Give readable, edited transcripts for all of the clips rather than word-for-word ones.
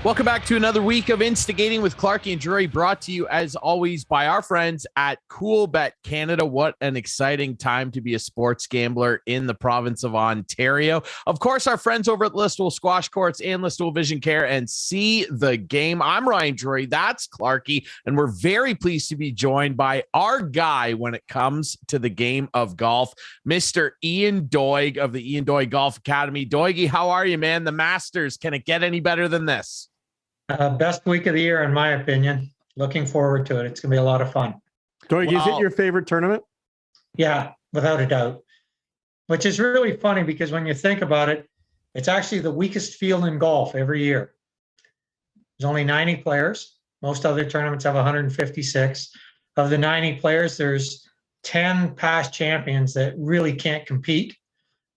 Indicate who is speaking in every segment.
Speaker 1: Welcome back to another week of Instigating with Clarky and Drury, brought to you as always by our friends at Coolbet Canada. What an exciting time to be a sports gambler in the province of Ontario. Of course, our friends over at Listowel Squash Courts and Listowel Vision Care and See the Game. I'm Ryan Drury, that's Clarky, and we're very pleased to be joined by our guy when it comes to the game of golf, Mr. Ian Doig of the Ian Doig Golf Academy. Doigie, how are you, man? The Masters, can it get any better than this?
Speaker 2: Best week of the year, in my opinion. Looking forward to it. It's going to be a lot of fun.
Speaker 3: Doig, is it your favorite tournament?
Speaker 2: Yeah, without a doubt. Which is really funny because when you think about it, it's actually the weakest field in golf every year. There's only 90 players. Most other tournaments have 156. Of the 90 players, there's 10 past champions that really can't compete,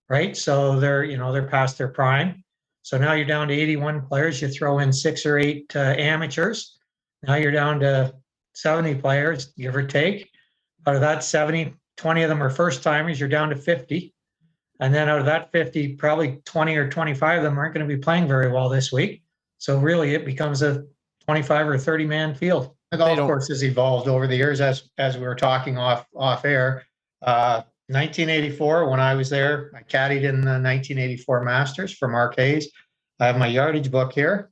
Speaker 2: right? So they're past their prime. So now you're down to 81 players. You throw in 6 or 8 amateurs. Now you're down to 70 players, give or take. Out of that 70, 20 of them are first timers. You're down to 50. And then out of that 50, probably 20 or 25 of them aren't going to be playing very well this week. So really it becomes a 25 or 30 man field.
Speaker 4: The golf course has evolved over the years as we were talking off air. 1984, when I was there, I caddied in the 1984 Masters for Mark Hayes. I have my yardage book here,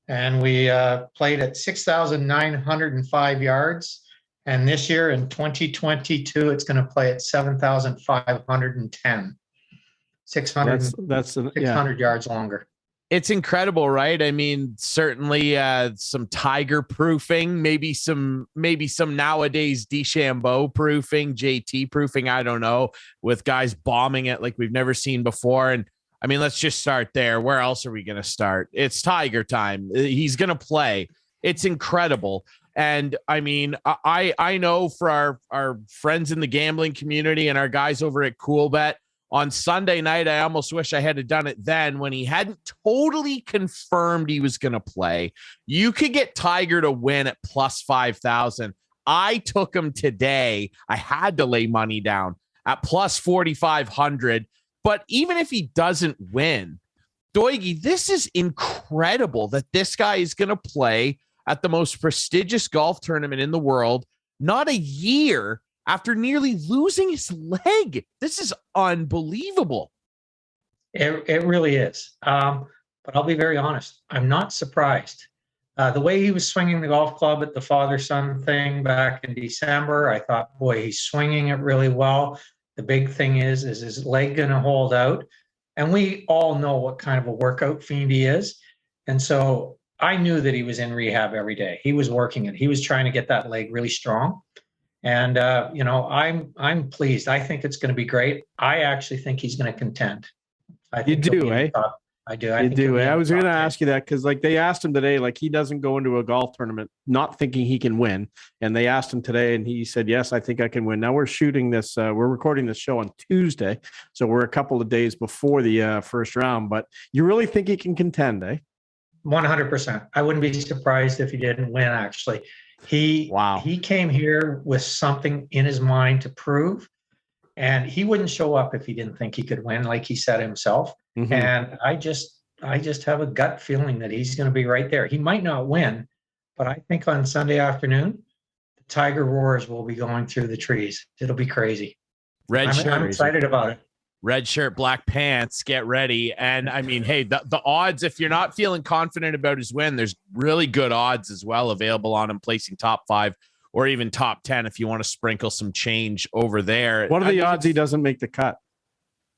Speaker 4: and we played at 6,905 yards. And this year in 2022, it's going to play at 7,510. 600 yards longer.
Speaker 1: It's incredible, right? I mean, certainly some tiger proofing, maybe some nowadays DeChambeau proofing, JT proofing, I don't know, with guys bombing it like we've never seen before. And I mean, let's just start there. Where else are we going to start? It's Tiger time. He's going to play. It's incredible. And I mean, I know for our friends in the gambling community and our guys over at Coolbet, on Sunday night, I almost wish I had done it then when he hadn't totally confirmed he was going to play. You could get Tiger to win at plus 5,000. I took him today. I had to lay money down at plus 4,500. But even if he doesn't win, Doigie, this is incredible that this guy is going to play at the most prestigious golf tournament in the world, not a year after nearly losing his leg. This is unbelievable.
Speaker 2: It really is. But I'll be very honest. I'm not surprised. The way he was swinging the golf club at the father-son thing back in December, I thought, boy, he's swinging it really well. The big thing is his leg going to hold out? And we all know what kind of a workout fiend he is. And so I knew that he was in rehab every day. He was working it. He was trying to get that leg really strong. And, I'm pleased. I think it's going to be great. I actually think he's going to contend. I think
Speaker 3: you do, eh?
Speaker 2: I do.
Speaker 3: You do. I was going to ask you that because, like, they asked him today, like, he doesn't go into a golf tournament not thinking he can win. And they asked him today, and he said, yes, I think I can win. Now we're shooting this. We're recording this show on Tuesday. So we're a couple of days before the first round. But you really think he can contend, eh?
Speaker 2: 100%. I wouldn't be surprised if he didn't win, actually. He came here with something in his mind to prove, and he wouldn't show up if he didn't think he could win, like he said himself. Mm-hmm. And I just have a gut feeling that he's going to be right there. He might not win, but I think on Sunday afternoon, the Tiger roars will be going through the trees. It'll be crazy. I'm excited about it.
Speaker 1: Red shirt, black pants, get ready. And I mean, hey, the odds, if you're not feeling confident about his win, there's really good odds as well available on him placing top 5 or even top 10 if you want to sprinkle some change over there.
Speaker 3: What are the odds he doesn't make the cut?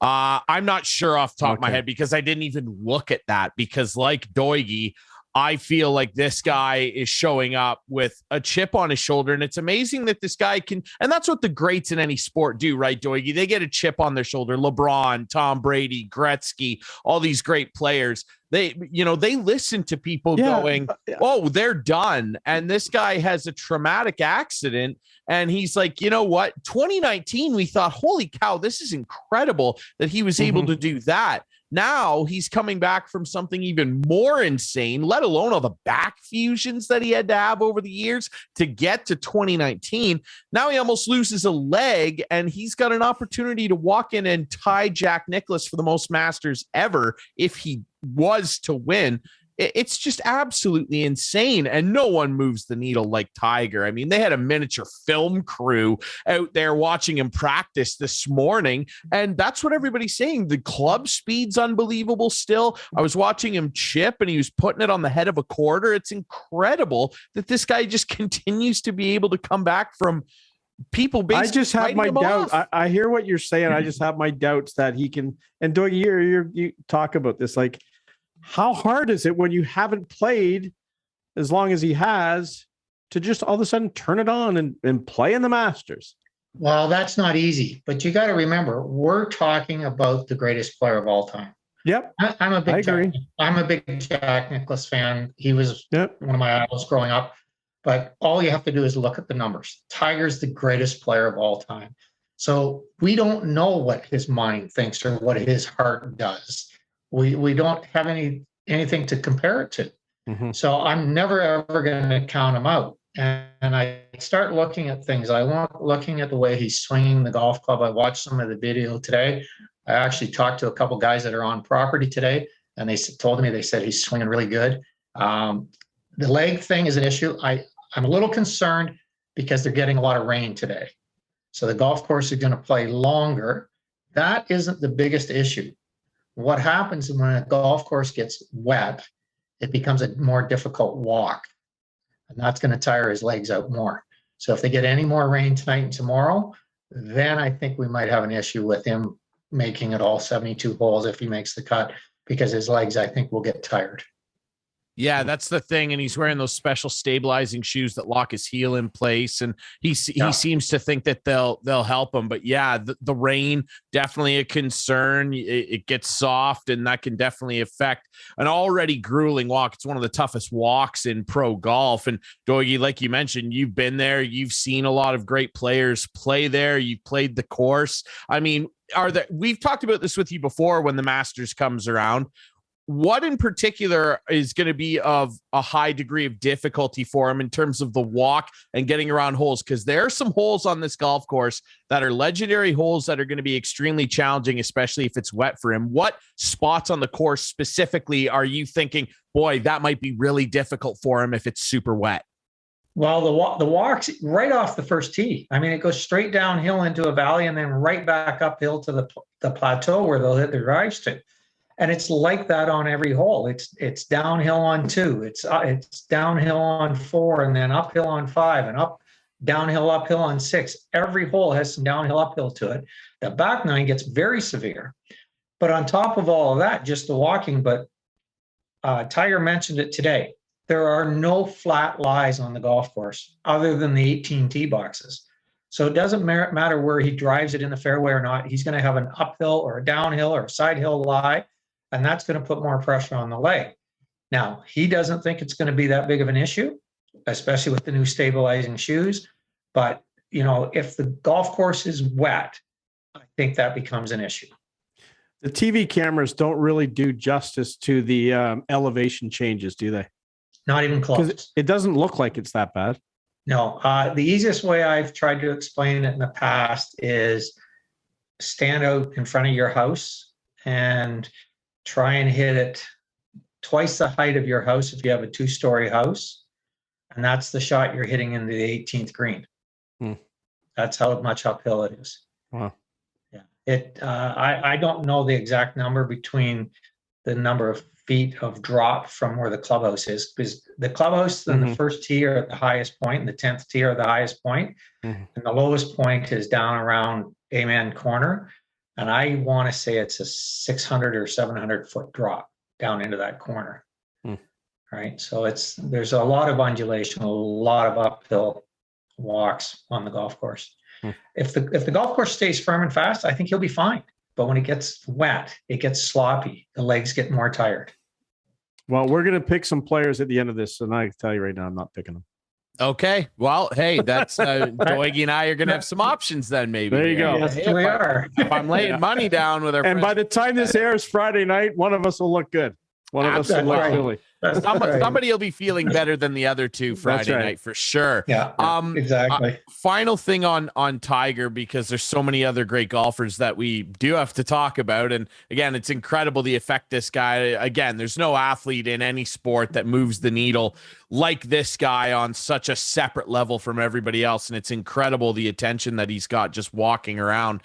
Speaker 1: I'm not sure off the top of my head because I didn't even look at that, because like Doigie, I feel like this guy is showing up with a chip on his shoulder, and it's amazing that this guy can, and that's what the greats in any sport do, right, Doigie? They get a chip on their shoulder. LeBron, Tom Brady, Gretzky, all these great players. They listen to people going, oh, they're done. And this guy has a traumatic accident. And he's like, you know what? 2019, we thought, holy cow, this is incredible that he was able to do that. Now he's coming back from something even more insane, let alone all the back fusions that he had to have over the years to get to 2019. Now he almost loses a leg, and he's got an opportunity to walk in and tie Jack Nicklaus for the most Masters ever if he was to win. it's just absolutely insane. And no one moves the needle like Tiger. I mean, they had a miniature film crew out there watching him practice this morning. And that's what everybody's saying. The club speed's unbelievable still. I was watching him chip and he was putting it on the head of a quarter. It's incredible that this guy just continues to be able to come back from people basically.
Speaker 3: I just have my doubt. I hear what you're saying. I just have my doubts that he can. And Doig, you talk about this, like, how hard is it when you haven't played as long as he has to just all of a sudden turn it on and play in the Masters?
Speaker 4: Well, that's not easy, but you got to remember, we're talking about the greatest player of all time.
Speaker 3: Yep.
Speaker 4: I'm a big Jack Nicklaus fan. He was one of my idols growing up, but all you have to do is look at the numbers. Tiger's the greatest player of all time. So we don't know what his mind thinks or what his heart does. We don't have anything to compare it to.
Speaker 3: Mm-hmm.
Speaker 4: So I'm never, ever going to count him out. And I start looking at things. Looking at the way he's swinging the golf club. I watched some of the video today. I actually talked to a couple guys that are on property today, and they told me, they said he's swinging really good. The leg thing is an issue. I'm a little concerned because they're getting a lot of rain today. So the golf course is going to play longer. That isn't the biggest issue. What happens when a golf course gets wet, it becomes a more difficult walk. And that's going to tire his legs out more. So if they get any more rain tonight and tomorrow, then I think we might have an issue with him making it all 72 holes if he makes the cut, because his legs, I think, will get tired.
Speaker 1: Yeah, that's the thing. And he's wearing those special stabilizing shoes that lock his heel in place. And he seems to think that they'll help him. But yeah, the rain, definitely a concern. It gets soft, and that can definitely affect an already grueling walk. It's one of the toughest walks in pro golf. And Doigie, like you mentioned, you've been there. You've seen a lot of great players play there. You've played the course. I mean, we've talked about this with you before when the Masters comes around. What in particular is going to be of a high degree of difficulty for him in terms of the walk and getting around holes? Because there are some holes on this golf course that are legendary holes that are going to be extremely challenging, especially if it's wet for him. What spots on the course specifically are you thinking, boy, that might be really difficult for him if it's super wet?
Speaker 2: Well, the walk's right off the first tee. I mean, it goes straight downhill into a valley and then right back uphill to the plateau where they'll hit their drives to. And it's like that on every hole. It's downhill on 2, it's downhill on 4, and then uphill on 5, and downhill uphill on 6. Every hole has some downhill uphill to it. The back 9 gets very severe. But on top of all of that, just the walking. But Tiger mentioned it today. There are no flat lies on the golf course other than the 18 tee boxes. So it doesn't matter where he drives it in the fairway or not. He's going to have an uphill or a downhill or a side hill lie. And that's going to put more pressure on the leg. Now, he doesn't think it's going to be that big of an issue, especially with the new stabilizing shoes. But, if the golf course is wet, I think that becomes an issue.
Speaker 3: The TV cameras don't really do justice to the elevation changes, do they?
Speaker 2: Not even close.
Speaker 3: Because it doesn't look like it's that bad.
Speaker 2: No. The easiest way I've tried to explain it in the past is stand out in front of your house and try and hit it twice the height of your house if you have a 2-story house. And that's the shot you're hitting into the 18th green. That's how much uphill it is.
Speaker 3: Wow.
Speaker 2: Yeah. I don't know the exact number between the number of feet of drop from where the clubhouse is, because the clubhouse and the first tee are at the highest point, and the 10th tee are at the highest point, and the lowest point is down around Amen Corner. And I want to say it's a 600 or 700 foot drop down into that corner. Right. So there's a lot of undulation, a lot of uphill walks on the golf course. If the golf course stays firm and fast, I think he'll be fine. But when it gets wet, it gets sloppy. The legs get more tired.
Speaker 3: Well, we're going to pick some players at the end of this. And I can tell you right now, I'm not picking them.
Speaker 1: Okay. Well, hey, that's Doigie and I are going to have some options then, maybe.
Speaker 3: There you go.
Speaker 2: Yes, we are.
Speaker 1: If I'm laying money down with our
Speaker 3: and by the time this airs Friday night, one of us will look good. One of us will look silly.
Speaker 1: Somebody will be feeling better than the other two Friday night for sure.
Speaker 4: Yeah, exactly.
Speaker 1: Final thing on Tiger, because there's so many other great golfers that we do have to talk about. And again, it's incredible the effect this guy, again, there's no athlete in any sport that moves the needle like this guy on such a separate level from everybody else. And it's incredible the attention that he's got just walking around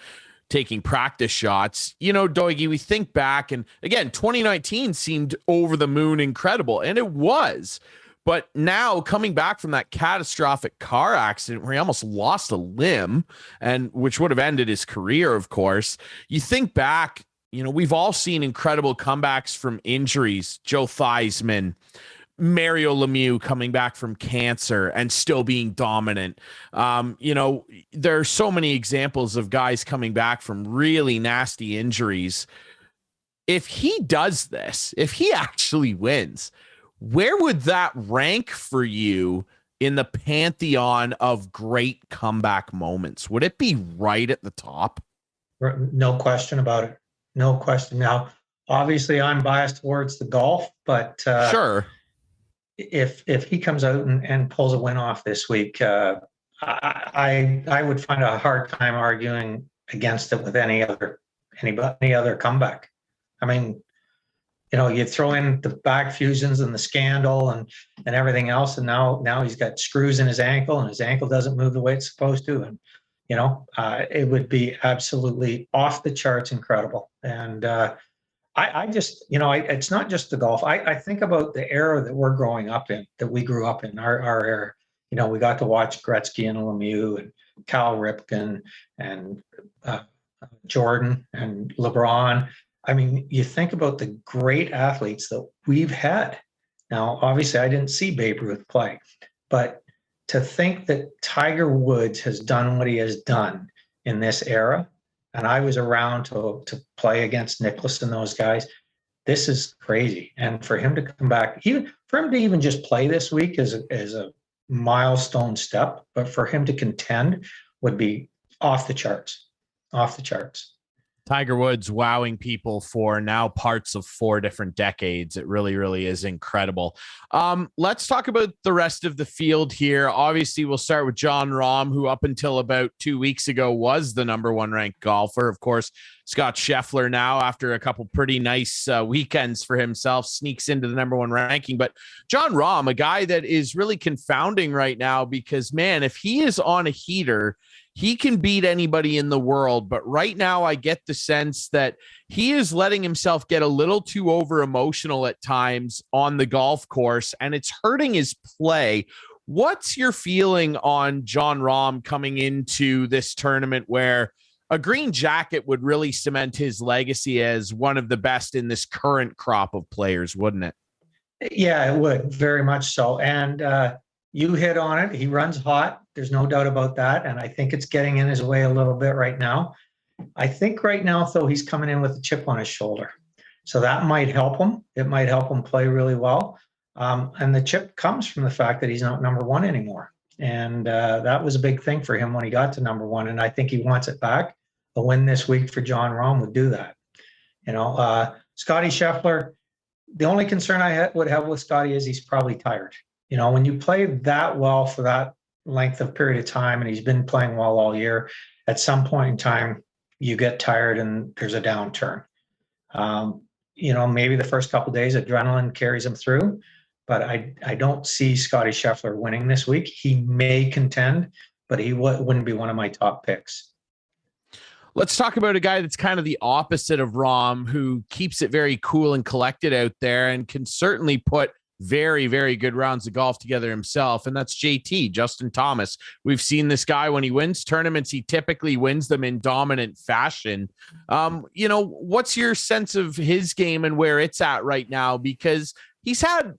Speaker 1: taking practice shots. You know, Doigie, we think back, and again, 2019 seemed over the moon incredible, and it was. But now coming back from that catastrophic car accident where he almost lost a limb, and which would have ended his career, of course, you think back, you know, we've all seen incredible comebacks from injuries. Joe Theismann, Mario Lemieux coming back from cancer and still being dominant. You know, there are so many examples of guys coming back from really nasty injuries. If he does this, if he actually wins, where would that rank for you in the pantheon of great comeback moments? Would it be right at the top?
Speaker 2: No question about it. No question. Now, obviously, I'm biased towards the golf, but
Speaker 1: sure.
Speaker 2: If he comes out and pulls a win off this week, I would find a hard time arguing against it with any other comeback. I mean, you know, you throw in the back fusions and the scandal and everything else, and now he's got screws in his ankle, and his ankle doesn't move the way it's supposed to, and you know, it would be absolutely off the charts incredible. And I just, you know, it's not just the golf. I think about the era that we're growing up in, that we grew up in, our era. You know, we got to watch Gretzky and Lemieux and Cal Ripken and Jordan and LeBron. I mean, you think about the great athletes that we've had. Now, obviously, I didn't see Babe Ruth play, but to think that Tiger Woods has done what he has done in this era, and I was around to play against Nicklaus and those guys, this is crazy. And for him to come back, even for him to even just play this week is a milestone step, but for him to contend would be off the charts.
Speaker 1: Tiger Woods wowing people for now parts of 4 different decades. It really, really is incredible. Let's talk about the rest of the field here. Obviously, we'll start with Jon Rahm, who up until about 2 weeks ago was the number 1 ranked golfer. Of course, Scott Scheffler now, after a couple pretty nice weekends for himself, sneaks into the number 1 ranking. But Jon Rahm, a guy that is really confounding right now because, man, if he is on a heater, he can beat anybody in the world. But right now, I get the sense that he is letting himself get a little too over emotional at times on the golf course, and it's hurting his play. What's your feeling on Jon Rahm coming into this tournament where a green jacket would really cement his legacy as one of the best in this current crop of players, wouldn't it?
Speaker 2: Yeah, it would, very much so. And you hit on it. He runs hot. There's no doubt about that. And I think it's getting in his way a little bit right now. I think right now, though, he's coming in with a chip on his shoulder. So that might help him. It might help him play really well. And the chip comes from the fact that he's not number 1 anymore. And that was a big thing for him when he got to number 1. And I think he wants it back. A win this week for Jon Rahm would do that. You know, Scotty Scheffler, the only concern I would have with Scotty is he's probably tired. You know, when you play that well for that length of period of time, and he's been playing well all year, at some point in time, you get tired and there's a downturn. You know, maybe the first couple of days, adrenaline carries him through, but I don't see Scotty Scheffler winning this week. He may contend, but he wouldn't be one of my top picks.
Speaker 1: Let's talk about a guy that's kind of the opposite of Rahm, who keeps it very cool and collected out there and can certainly put very, very good rounds of golf together himself. And that's JT, Justin Thomas. We've seen this guy when he wins tournaments, he typically wins them in dominant fashion. You know, what's your sense of his game and where it's at right now? Because he's had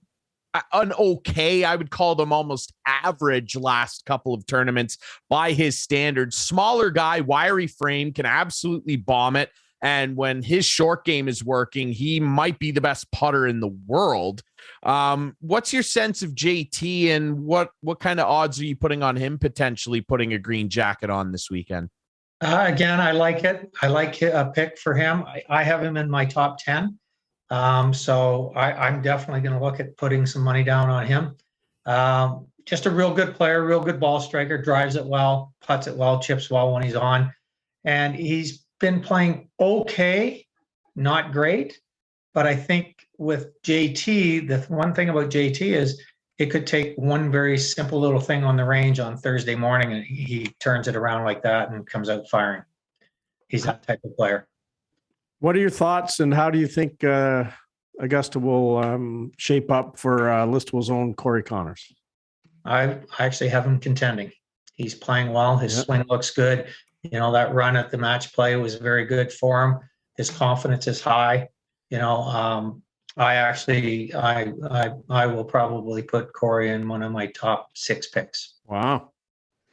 Speaker 1: an okay, I would call them almost average last couple of tournaments by his standards. Smaller guy, wiry frame, can absolutely bomb it. And when his short game is working, he might be the best putter in the world. What's your sense of JT, and what kind of odds are you putting on him potentially putting a green jacket on this weekend?
Speaker 2: Again, I like it. I like a pick for him. I have him in my top 10. So I'm definitely going to look at putting some money down on him. Just a real good player, real good ball striker, drives it well, putts it well, chips well when he's on. And he's been playing okay, not great. But I think with JT, the one thing about JT is it could take one very simple little thing on the range on Thursday morning and he turns it around like that and comes out firing. He's that type of player.
Speaker 3: What are your thoughts, and how do you think Augusta will shape up for Listowel's own Corey Connors?
Speaker 2: I actually have him contending. He's playing well. His swing looks good. You know, that run at the match play was very good for him. His confidence is high. You know, I will probably put Corey in one of my top 6 picks.
Speaker 3: Wow.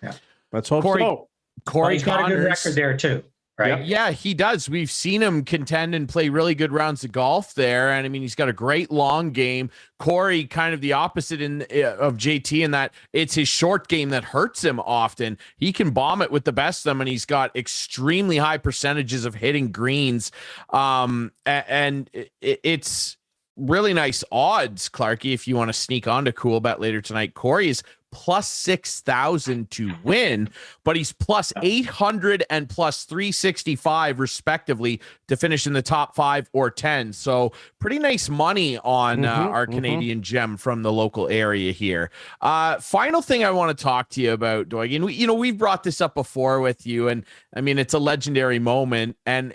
Speaker 2: Yeah.
Speaker 3: Let's hope
Speaker 1: Corey,
Speaker 3: so.
Speaker 1: Corey
Speaker 2: he's got a good
Speaker 1: Connors,
Speaker 2: record there too, right?
Speaker 1: Yeah, he does. We've seen him contend and play really good rounds of golf there. And I mean, he's got a great long game. Corey, kind of the opposite of JT in that it's his short game that hurts him often. He can bomb it with the best of them, and he's got extremely high percentages of hitting greens. And it's really nice odds, Clarky, if you want to sneak onto Coolbet later tonight. Corey is plus 6,000 to win, but he's plus 800 and plus 365 respectively to finish in the top 5 or 10. So pretty nice money on our Canadian gem from the local area here. Final thing I want to talk to you about, Doig, and we've brought this up before with you, and I mean, it's a legendary moment, and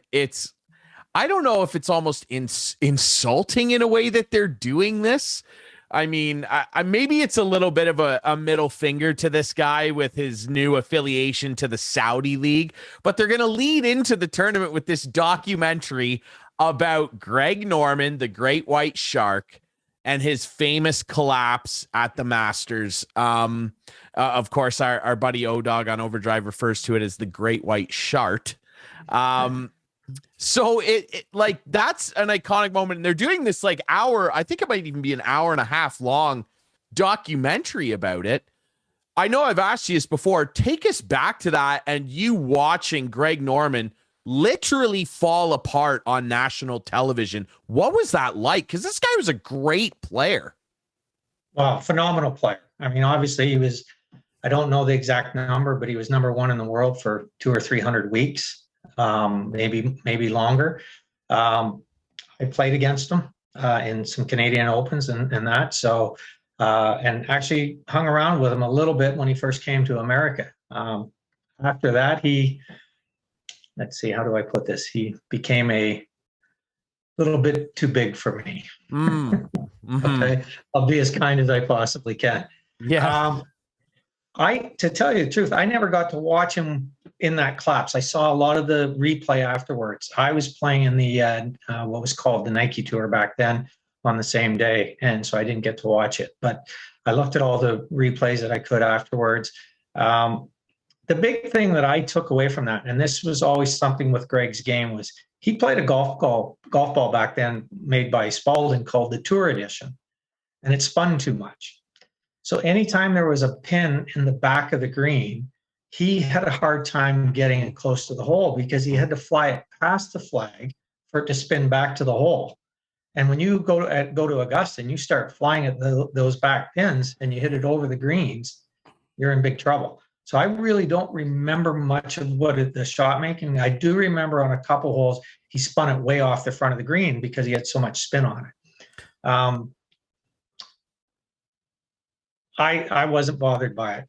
Speaker 1: I don't know if it's almost insulting in a way that they're doing this. I mean, maybe it's a little bit of a middle finger to this guy with his new affiliation to the Saudi League, but they're going to lead into the tournament with this documentary about Greg Norman, the great white shark, and his famous collapse at the Masters. Of course, our buddy O-Dog on Overdrive refers to it as the great white shart. So it like that's an iconic moment. And they're doing this like hour, I think it might even be an hour and a half long documentary about it. I know I've asked you this before. Take us back to that and you watching Greg Norman literally fall apart on national television. What was that like? Because this guy was a great player.
Speaker 2: Well, phenomenal player. I mean, obviously he was, I don't know the exact number, but he was number 1 in the world for 200 or 300 weeks. Maybe longer. I played against him in some Canadian Opens and that. So, and actually hung around with him a little bit when he first came to America. After that, let's see, how do I put this? He became a little bit too big for me. Okay, I'll be as kind as I possibly can.
Speaker 1: Yeah.
Speaker 2: To tell you the truth, I never got to watch him in that collapse. I saw a lot of the replay afterwards. I was playing in the what was called the Nike Tour back then on the same day, and so I didn't get to watch it. But I looked at all the replays that I could afterwards. The big thing that I took away from that, and this was always something with Greg's game, was he played a golf ball back then made by Spalding called the Tour Edition, and it spun too much. So anytime there was a pin in the back of the green, he had a hard time getting it close to the hole because he had to fly it past the flag for it to spin back to the hole. And when you go to Augusta and you start flying at those back pins and you hit it over the greens, you're in big trouble. So I really don't remember much of the shot making. I do remember on a couple holes, he spun it way off the front of the green because he had so much spin on it. I wasn't bothered by it.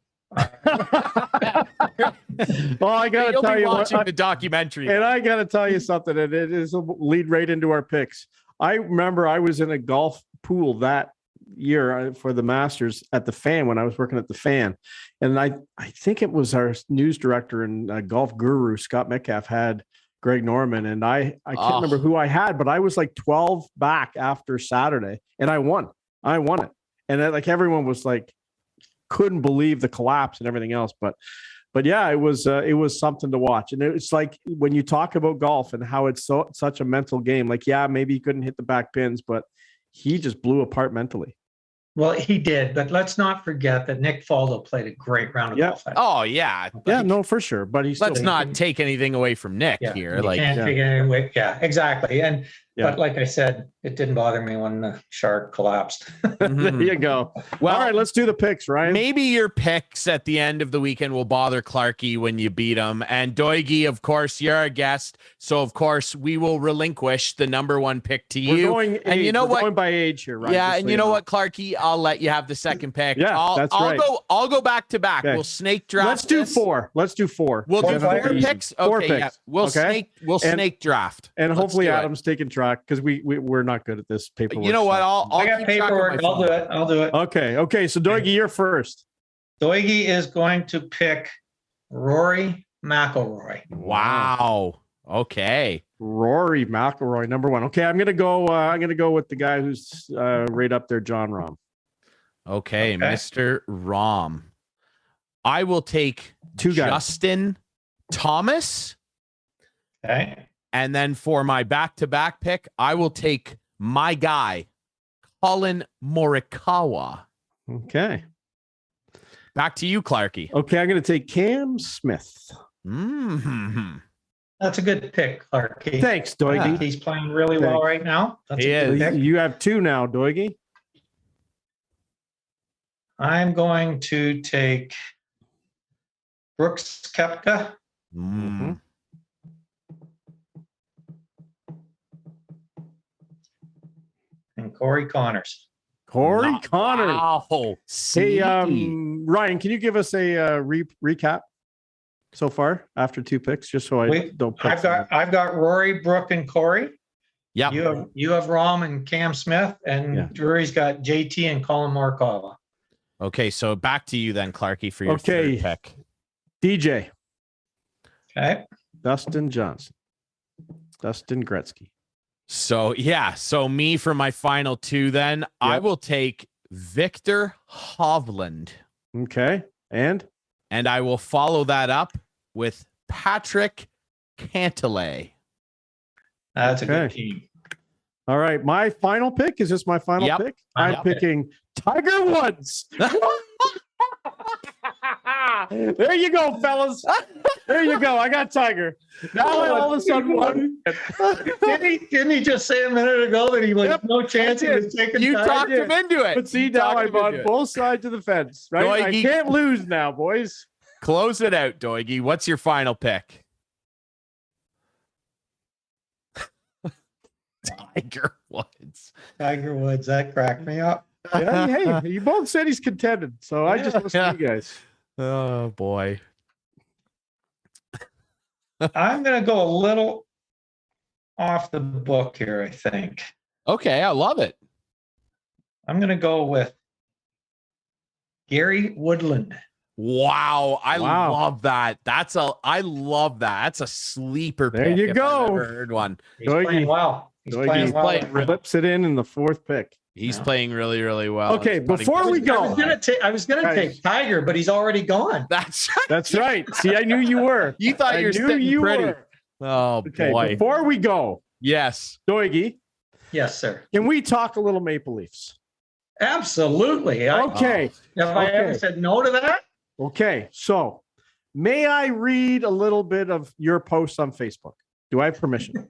Speaker 3: Well, I got to tell you,
Speaker 1: watching the documentary,
Speaker 3: and I got to tell you something, and it is a lead right into our picks. I remember I was in a golf pool that year for the Masters at the Fan when I was working at the Fan, and I think it was our news director and golf guru Scott Metcalf had Greg Norman, and I can't remember who I had, but I was like 12 back after Saturday, and I won it, and then, like everyone was like, couldn't believe the collapse and everything else, but yeah, it was something to watch. And it's like when you talk about golf and how it's such a mental game, like, yeah, maybe he couldn't hit the back pins, but he just blew apart mentally.
Speaker 2: Well, he did, but let's not forget that Nick Faldo played a great round of golf.
Speaker 1: Oh yeah.
Speaker 3: Yeah, no, for sure. But let's
Speaker 1: not take anything away from Nick here.
Speaker 2: Can't take anything away. Yeah, exactly. And
Speaker 3: Yeah.
Speaker 2: But like I said, it didn't bother me when the shark collapsed.
Speaker 3: There you go.
Speaker 1: Well,
Speaker 3: all right, let's do the picks, Ryan.
Speaker 1: Maybe your picks at the end of the weekend will bother Clarky when you beat him. And Doigie, of course, you're a guest. So, of course, we will relinquish the number one pick to you.
Speaker 3: And you know what? Going by age here, right?
Speaker 1: Yeah, and you know what, Clarky? I'll let you have the second pick.
Speaker 3: Yeah, that's right.
Speaker 1: I'll go back to back.
Speaker 3: Okay.
Speaker 1: We'll snake draft.
Speaker 3: Let's do four. We'll do four
Speaker 1: picks. Okay,
Speaker 3: Four picks.
Speaker 1: yeah. We'll snake draft.
Speaker 3: And hopefully Adam's taking track because we're not good at this paperwork.
Speaker 1: You know what?
Speaker 2: I got paperwork. I'll do it.
Speaker 3: Okay. So Doigie, you're first.
Speaker 2: Doigie is going to pick Rory McIlroy.
Speaker 1: Wow. Okay.
Speaker 3: Rory McIlroy, number one. Okay, I'm gonna go with the guy who's right up there, John Rahm.
Speaker 1: Okay, Mr. Rahm. I will take Justin Thomas.
Speaker 2: Okay.
Speaker 1: And then for my back-to-back pick, I will take my guy, Colin Morikawa.
Speaker 3: Okay.
Speaker 1: Back to you, Clarky.
Speaker 3: Okay, I'm going to take Cam Smith.
Speaker 1: Mm-hmm.
Speaker 2: That's a good pick, Clarky.
Speaker 3: Thanks, Doigie.
Speaker 2: Yeah, he's playing really well right now. That's
Speaker 1: He
Speaker 2: a good pick.
Speaker 3: You have two now, Doigie.
Speaker 2: I'm going to take Brooks Koepka.
Speaker 1: Mm-hmm.
Speaker 2: And Corey Connors.
Speaker 3: Corey Connors.
Speaker 1: Wow.
Speaker 3: Hey, Ryan, can you give us a recap so far after two picks, just so I don't.
Speaker 2: I've got Rory, Brooke, and Corey.
Speaker 1: Yeah.
Speaker 2: You have Rahm and Cam Smith, and Drury's got JT and Colin Morikawa.
Speaker 1: Okay, so back to you then, Clarky, for your third pick.
Speaker 3: DJ.
Speaker 2: Okay.
Speaker 3: Dustin Johnson. Dustin Gretzky.
Speaker 1: So me for my final two then, I will take Victor Hovland.
Speaker 3: Okay. And
Speaker 1: I will follow that up with Patrick Cantlay.
Speaker 2: That's a good team.
Speaker 3: All right. My final pick. Is this my final pick? I'm picking Tiger Woods. There you go, fellas. There you go. I got Tiger. Now I all of a sudden won.
Speaker 2: Didn't he just say a minute ago that he was no chance he was taking
Speaker 1: You
Speaker 2: Tiger?
Speaker 1: talked him into it.
Speaker 3: But see, now I'm on both sides of the fence, right? I can't lose now, boys.
Speaker 1: Close it out, Doigie. What's your final pick? Tiger Woods.
Speaker 2: Tiger Woods. That cracked me up.
Speaker 3: Yeah, hey, you both said he's contented, so I just listen to you guys.
Speaker 1: Oh boy.
Speaker 2: I'm going to go a little off the book here, I think.
Speaker 1: Okay, I love it.
Speaker 2: I'm going to go with Gary Woodland.
Speaker 1: Wow, I love that. I love that. That's a sleeper pick.
Speaker 3: There you go.
Speaker 1: I've ever heard one.
Speaker 2: He's playing well. He's playing well.
Speaker 3: Flips it in the fourth pick.
Speaker 1: He's playing really, really well.
Speaker 3: Okay, before we go,
Speaker 2: I was gonna take Tiger, but he's already gone.
Speaker 1: That's
Speaker 3: right. See, I knew you were.
Speaker 1: You thought you were sitting pretty. Oh
Speaker 3: okay,
Speaker 1: boy.
Speaker 3: Before we go,
Speaker 1: yes,
Speaker 3: Doigie.
Speaker 2: Yes, sir.
Speaker 3: Can we talk a little Maple Leafs?
Speaker 2: Absolutely.
Speaker 3: Okay.
Speaker 2: Have I ever said no to that?
Speaker 3: Okay. So, may I read a little bit of your post on Facebook? Do I have permission?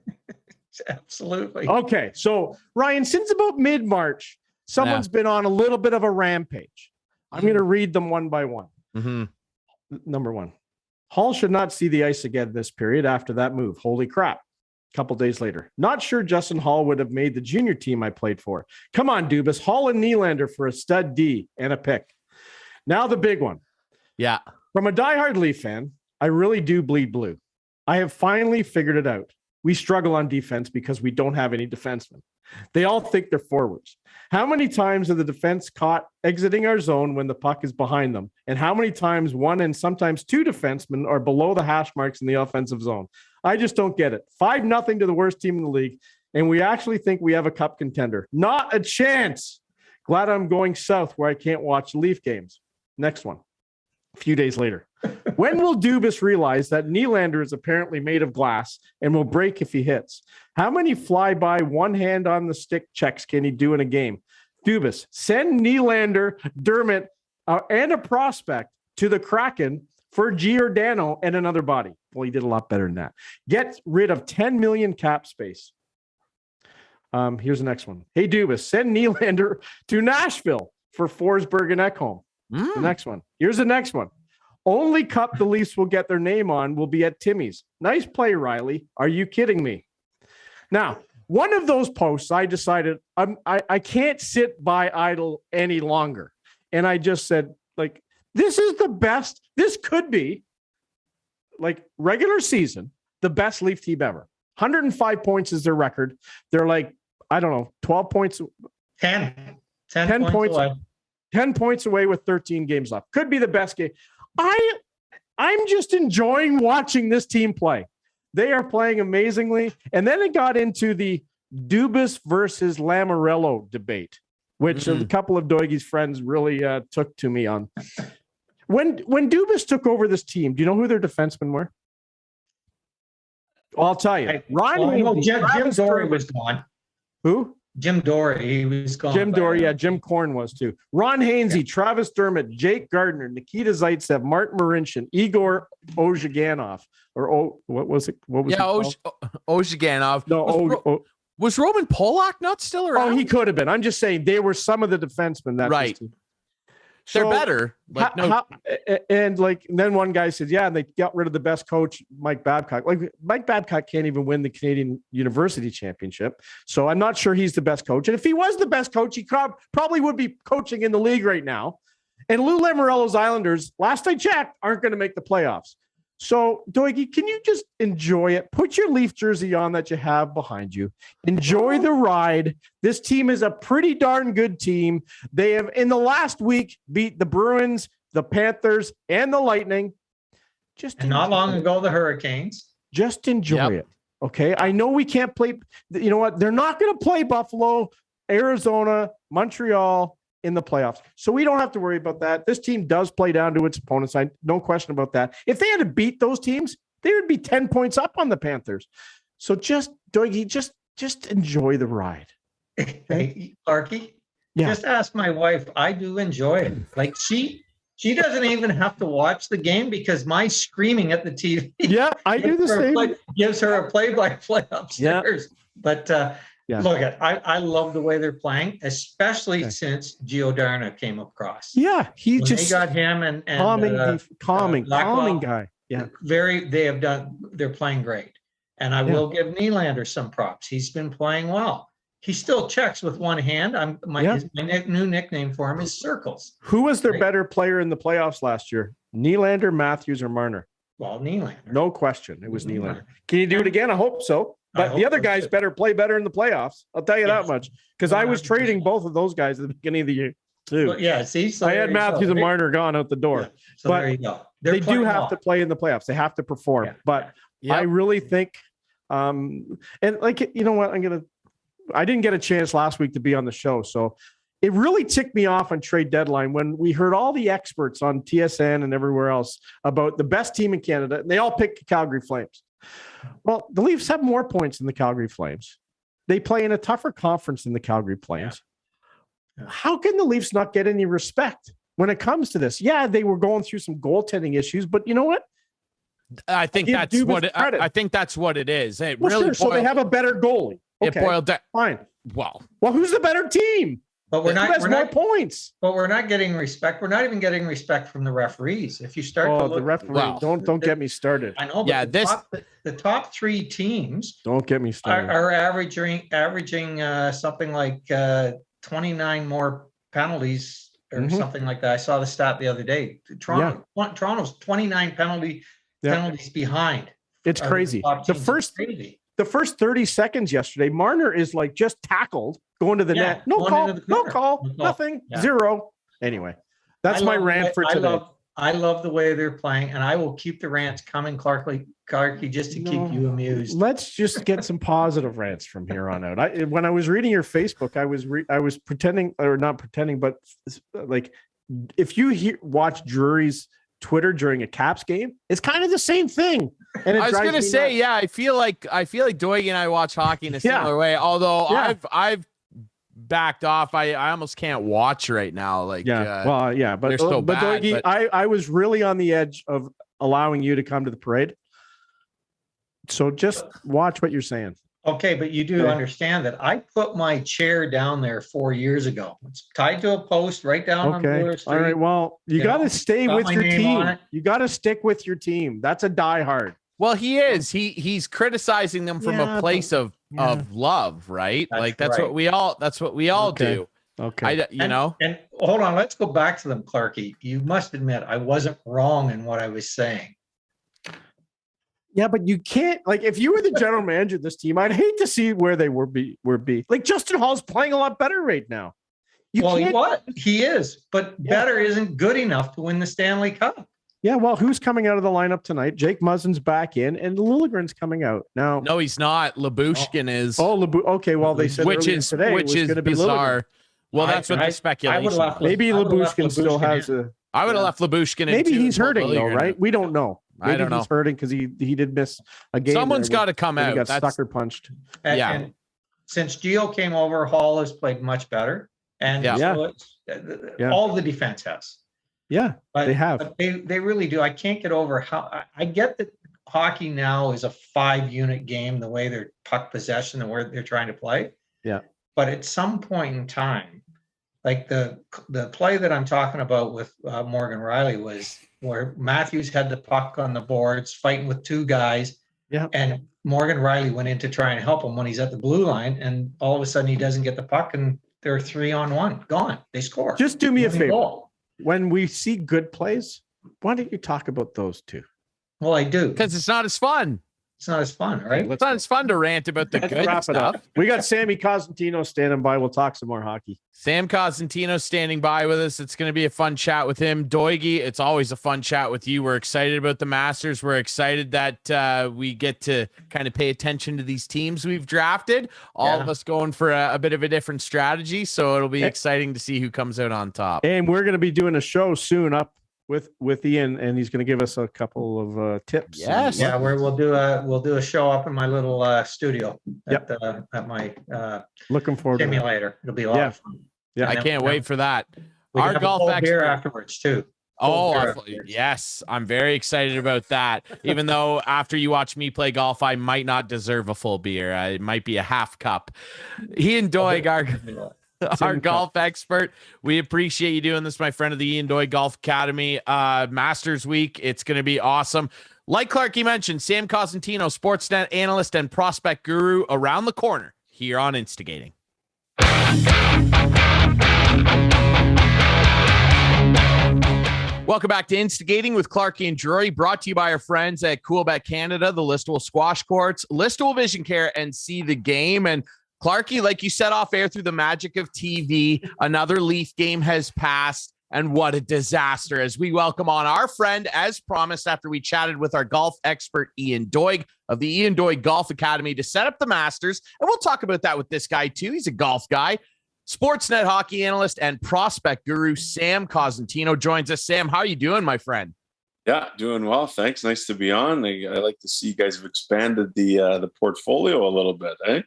Speaker 2: Absolutely.
Speaker 3: Okay. So, Ryan, since about mid-March, someone's been on a little bit of a rampage. I'm going to read them one by one.
Speaker 1: Mm-hmm.
Speaker 3: Number one, Hall should not see the ice again this period after that move. Holy crap. A couple days later, not sure Justin Hall would have made the junior team I played for. Come on, Dubas. Hall and Nylander for a stud D and a pick. Now the big one.
Speaker 1: Yeah.
Speaker 3: From a diehard Leaf fan, I really do bleed blue. I have finally figured it out. We struggle on defense because we don't have any defensemen. They all think they're forwards. How many times are the defense caught exiting our zone when the puck is behind them? And how many times one and sometimes two defensemen are below the hash marks in the offensive zone? I just don't get it. 5-0 to the worst team in the league, and we actually think we have a cup contender. Not a chance. Glad I'm going south where I can't watch Leaf games. Next one. A few days later. When will Dubas realize that Nylander is apparently made of glass and will break if he hits? How many fly-by one hand on the stick checks can he do in a game? Dubas, send Nylander, Dermott, and a prospect to the Kraken for Giordano and another body. Well, he did a lot better than that. Get rid of $10 million cap space. Here's the next one. Hey, Dubas, send Nylander to Nashville for Forsberg and Ekholm. The next one. Here's the next one. Only cup the Leafs will get their name on will be at Timmy's. Nice play, Riley. Are you kidding me? Now, one of those posts, I decided I can't sit by idle any longer. And I just said, like, this is the best. This could be, like, regular season, the best Leaf team ever. 105 points is their record. They're like, I don't know, 12 points.
Speaker 2: 10
Speaker 3: points
Speaker 2: away.
Speaker 3: 10 points away with 13 games left. Could be the best game. I'm just enjoying watching this team play. They are playing amazingly. And then it got into the Dubas versus Lamoriello debate, which a couple of Doigie's friends really took to me on. When Dubas took over this team, do you know who their defensemen were? Well, I'll tell you.
Speaker 2: Jim Dory was gone.
Speaker 3: Who?
Speaker 2: Jim Dory, he was gone.
Speaker 3: Jim Dory, yeah, Jim Korn was too. Ron Hainsey, Travis Dermott, Jake Gardner, Nikita Zaitsev, Martin Marincin, Igor Ozhiganov, what was it? What was it called?
Speaker 1: Ozhiganov.
Speaker 3: No,
Speaker 1: was Roman Polak not still around?
Speaker 3: Oh, he could have been. I'm just saying they were some of the defensemen that
Speaker 1: right. They're better. Like,
Speaker 3: and then one guy said, yeah, and they got rid of the best coach, Mike Babcock. Like, Mike Babcock can't even win the Canadian University Championship. So I'm not sure he's the best coach. And if he was the best coach, he probably would be coaching in the league right now. And Lou Lamoriello's Islanders, last I checked, aren't going to make the playoffs. So, Doigie, can you just enjoy it? Put your Leaf jersey on that you have behind you. Enjoy the ride. This team is a pretty darn good team. They have, in the last week, beat the Bruins, the Panthers, and the Lightning.
Speaker 2: And not long ago, the Hurricanes.
Speaker 3: Just enjoy it, okay? I know we can't play. You know what? They're not going to play Buffalo, Arizona, Montreal in the playoffs. So we don't have to worry about that. This team does play down to its opponents. No question about that. If they had to beat those teams, they would be 10 points up on the Panthers. So just, Doigie, just enjoy the ride. Okay?
Speaker 2: Hey, Clarky, just ask my wife. I do enjoy it. Like she doesn't even have to watch the game because my screaming at the TV.
Speaker 3: Yeah, I do the same.
Speaker 2: Gives her a play-by-play upstairs. Yeah. But look, I love the way they're playing, especially since Giordano came across.
Speaker 3: Yeah, they
Speaker 2: got him and
Speaker 3: calming guy. Yeah,
Speaker 2: they're playing great. And I will give Nylander some props. He's been playing well. He still checks with one hand. My new nickname for him is Circles.
Speaker 3: Who was their better player in the playoffs last year? Nylander, Matthews, or Marner?
Speaker 2: Well, Nylander.
Speaker 3: No question. It was Nylander. Can you do it again? I hope so. But the other guys better play better in the playoffs. I'll tell you that much. Because I was trading both of those guys at the beginning of the year, too.
Speaker 2: Well, see? So
Speaker 3: I had Matthews and Marner gone out the door.
Speaker 2: Yeah. So there you go.
Speaker 3: They do have to play in the playoffs. They have to perform. Yeah. But I really think, and like, you know what? I didn't get a chance last week to be on the show. So it really ticked me off on trade deadline when we heard all the experts on TSN and everywhere else about the best team in Canada. And they all picked the Calgary Flames. Well, the Leafs have more points than the Calgary Flames. They play in a tougher conference than the Calgary Flames. Yeah. How can the Leafs not get any respect when it comes to this? Yeah, they were going through some goaltending issues, but you know what?
Speaker 1: I think that's what it is. It really
Speaker 3: so they have a better goalie. Okay,
Speaker 1: it boiled down.
Speaker 3: Fine.
Speaker 1: Well,
Speaker 3: who's the better team?
Speaker 2: But we're not.
Speaker 3: We're not points.
Speaker 2: But we're not getting respect. We're not even getting respect from the referees. If you start to look,
Speaker 3: the referee, don't get me started.
Speaker 2: I know. But the top three teams.
Speaker 3: Don't get me started.
Speaker 2: Are averaging something like 29 more penalties or something like that. I saw the stat the other day. Toronto's 29 penalties behind.
Speaker 3: It's crazy. The first 30 seconds yesterday, Marner is like just tackled going to the net. No call, nothing, zero. Anyway, that's my rant for today.
Speaker 2: I love the way they're playing, and I will keep the rants coming, Clarky, just to keep you amused.
Speaker 3: Let's just get some positive rants from here on out. When I was reading your Facebook, I was pretending, or not pretending, but like if you watch Drury's Twitter during a Caps game, it's kind of the same thing. And
Speaker 1: I was gonna say, I feel like Doig and I watch hockey in a similar way. Although I've backed off. I almost can't watch right now. Like,
Speaker 3: but
Speaker 1: they're so bad.
Speaker 3: Doigie, I was really on the edge of allowing you to come to the parade. So just watch what you're saying.
Speaker 2: Okay, but you do understand that I put my chair down there 4 years ago. It's tied to a post right down on
Speaker 3: Okay.
Speaker 2: Bloor Street.
Speaker 3: All right. Well, you got to stay
Speaker 2: got
Speaker 3: with
Speaker 2: my
Speaker 3: your
Speaker 2: name on
Speaker 3: team.
Speaker 2: it.
Speaker 3: You got to stick with your team. That's a diehard.
Speaker 1: Well, he is. He's criticizing them from a place of love, right? That's what we all do.
Speaker 3: Okay.
Speaker 2: And hold on, let's go back to them, Clarky. You must admit I wasn't wrong in what I was saying.
Speaker 3: Yeah, but you can't, like, if you were the general manager of this team, I'd hate to see where they were be. Like, Justin Hall's playing a lot better right now.
Speaker 2: He is, but better isn't good enough to win the Stanley Cup.
Speaker 3: Yeah, well, who's coming out of the lineup tonight? Jake Muzzin's back in, and Liljegren's coming out now.
Speaker 1: No, he's not. Labushkin is.
Speaker 3: Oh, okay. Well, they said
Speaker 1: which is bizarre. Well, that's what the speculation.
Speaker 3: Maybe Labushkin still has a.
Speaker 1: I would have left Labushkin.
Speaker 3: Maybe he's hurting though, right? We don't know. Maybe
Speaker 1: I don't know.
Speaker 3: He's hurting because he did miss a game.
Speaker 1: Someone's got to come out.
Speaker 3: He got sucker punched.
Speaker 2: And since Gio came over, Hall has played much better, and all the defense has.
Speaker 3: Yeah, they have.
Speaker 2: But they really do. I can't get over how I get that hockey now is a 5-unit game, the way they're puck possession and where they're trying to play.
Speaker 3: Yeah.
Speaker 2: But at some point in time, like the play that I'm talking about with Morgan Riley was where Matthews had the puck on the boards, fighting with 2 guys.
Speaker 3: Yeah.
Speaker 2: And Morgan Riley went in to try and help him when he's at the blue line, and all of a sudden he doesn't get the puck, and they're 3-on-1, gone. They score.
Speaker 3: Just do me a favor. When we see good plays, why don't you talk about those two?
Speaker 2: Well, I do.
Speaker 1: Because it's not as fun.
Speaker 2: It's not as fun, right?
Speaker 1: It's not as fun to rant about the good stuff.
Speaker 3: We got Sammy Cosentino standing by. We'll talk some more hockey.
Speaker 1: Sam Cosentino standing by with us. It's going to be a fun chat with him. Doigie, it's always a fun chat with you. We're excited about the Masters. We're excited that we get to kind of pay attention to these teams we've drafted. All of us going for a bit of a different strategy. So it'll be exciting to see who comes out on top.
Speaker 3: And we're going to be doing a show soon up with Ian, and he's going to give us a couple of tips.
Speaker 1: Yes.
Speaker 2: Yeah, we'll do a show up in my little studio at my
Speaker 3: looking forward
Speaker 2: simulator. It'll be a lot of fun.
Speaker 3: Yeah,
Speaker 1: I can't wait for that.
Speaker 2: Our golf expert beer afterwards too.
Speaker 1: Yes, I'm very excited about that. Even though after you watch me play golf, I might not deserve a full beer. It might be a half cup. Ian Doig, our golf expert. We appreciate you doing this, my friend of the Ian Doig Golf Academy. Masters Week. It's going to be awesome. Like Clarky mentioned, Sam Cosentino, Sportsnet analyst and prospect guru, around the corner here on Instigating. Welcome back to Instigating with Clarky and Drury, brought to you by our friends at Coolbet Canada, the Listowel Squash Courts, Listowel Vision Care, and See the Game. And Clarky, like you said off air, through the magic of TV, another Leaf game has passed, and what a disaster, as we welcome on our friend, as promised, after we chatted with our golf expert, Ian Doig of the Ian Doig Golf Academy, to set up the Masters. And we'll talk about that with this guy too. He's a golf guy. Sportsnet hockey analyst and prospect guru Sam Cosentino joins us. Sam, how are you doing, my friend?
Speaker 5: Yeah, doing well. Thanks. Nice to be on. I like to see you guys have expanded the portfolio a little bit, eh?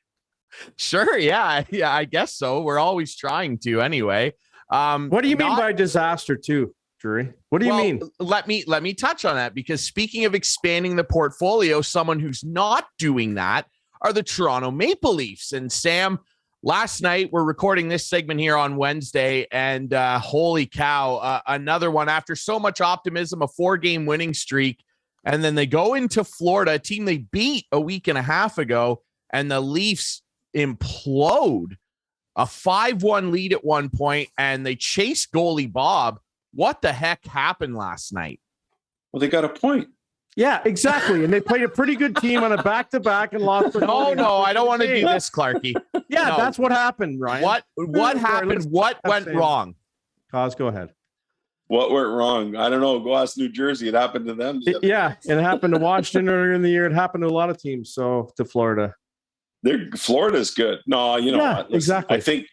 Speaker 1: Sure. Yeah, I guess so. We're always trying to anyway.
Speaker 3: What do you mean by disaster too, Drury? What do you mean?
Speaker 1: Let me touch on that, because speaking of expanding the portfolio, someone who's not doing that are the Toronto Maple Leafs. And Sam, last night, we're recording this segment here on Wednesday, and holy cow, another one after so much optimism, a 4-game winning streak. And then they go into Florida, a team they beat a week and a half ago, and the Leafs implode. A 5-1 lead at one point, and they chase goalie Bob. What the heck happened last night?
Speaker 5: Well, they got a point.
Speaker 3: Yeah, exactly. And they played a pretty good team on a back-to-back and lost.
Speaker 1: No, I don't want to do this, Clarky.
Speaker 3: Yeah, that's what happened, Ryan.
Speaker 1: What happened? What went wrong?
Speaker 3: Cos, go ahead.
Speaker 5: What went wrong? I don't know. Go ask New Jersey. It happened to them.
Speaker 3: Yeah, it happened to Washington earlier in the year. It happened to a lot of teams. So to Florida.
Speaker 5: Florida's good. No, you know what? Listen,
Speaker 3: exactly.
Speaker 5: I think,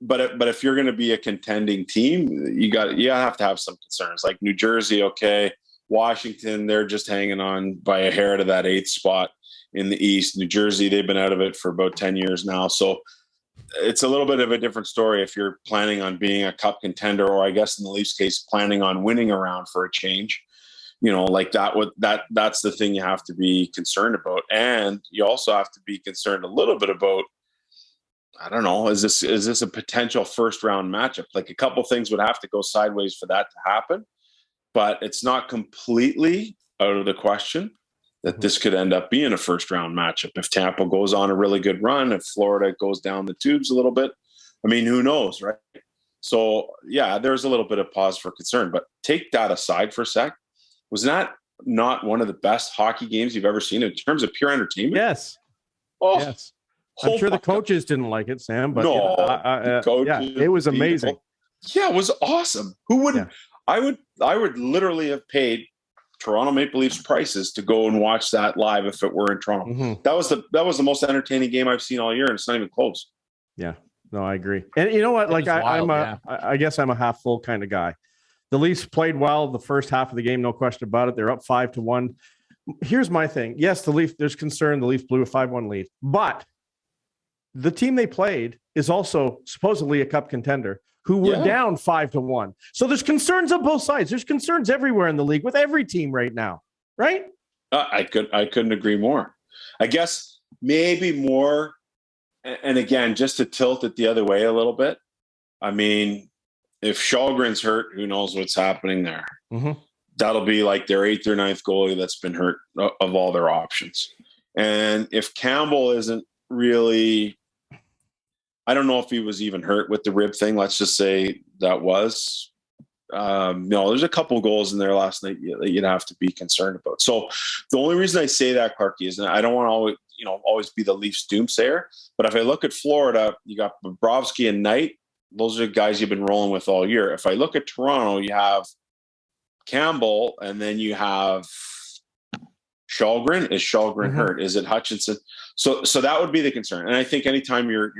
Speaker 5: but if you're going to be a contending team, you have to have some concerns. Like New Jersey, okay. Washington, they're just hanging on by a hair to that 8th spot in the East. New Jersey, they've been out of it for about 10 years now. So it's a little bit of a different story if you're planning on being a cup contender, or I guess in the Leafs case, planning on winning a round for a change. like that's the thing you have to be concerned about. And you also have to be concerned a little bit about, I don't know, is this a potential first round matchup? Like a couple things would have to go sideways for that to happen, but it's not completely out of the question that this could end up being a first round matchup. If Tampa goes on a really good run, if Florida goes down the tubes a little bit, I mean, who knows, right? So yeah, there's a little bit of pause for concern, but take that aside for a sec. Was that not one of the best hockey games you've ever seen in terms of pure entertainment?
Speaker 3: Yes.
Speaker 5: Oh,
Speaker 3: yes. I'm sure the coaches didn't like it, Sam, but
Speaker 5: no,
Speaker 3: coaches, it was amazing.
Speaker 5: Yeah, it was awesome. Who wouldn't? Yeah. I would literally have paid Toronto Maple Leafs prices to go and watch that live if it were in Toronto.
Speaker 3: Mm-hmm.
Speaker 5: That was the most entertaining game I've seen all year, and it's not even close.
Speaker 3: Yeah, no, I agree. And you know what? Like I guess I'm a half full kind of guy. The Leafs played well the first half of the game, no question about it. They're up 5-1. Here's my thing. Yes, there's concern. The Leafs blew a 5-1 lead, but the team they played is also supposedly a cup contender who were down 5-1. So there's concerns on both sides. There's concerns everywhere in the league with every team right now, right? I
Speaker 5: couldn't agree more. I guess maybe more, and again, just to tilt it the other way a little bit. I mean, if Shalgren's hurt, who knows what's happening there?
Speaker 3: Mm-hmm.
Speaker 5: That'll be like their 8th or 9th goalie that's been hurt of all their options. And if Campbell isn't really, I don't know if he was even hurt with the rib thing. Let's just say that was. No, there's a couple goals in there last night that you'd have to be concerned about. So the only reason I say that, Clarky, is I don't want to always be the Leafs doomsayer. But if I look at Florida, you got Bobrovsky and Knight. Those are guys you've been rolling with all year. If I look at Toronto, you have Campbell, and then you have Shalgren. Is Shalgren hurt? Is it Hutchinson? So that would be the concern. And I think anytime you're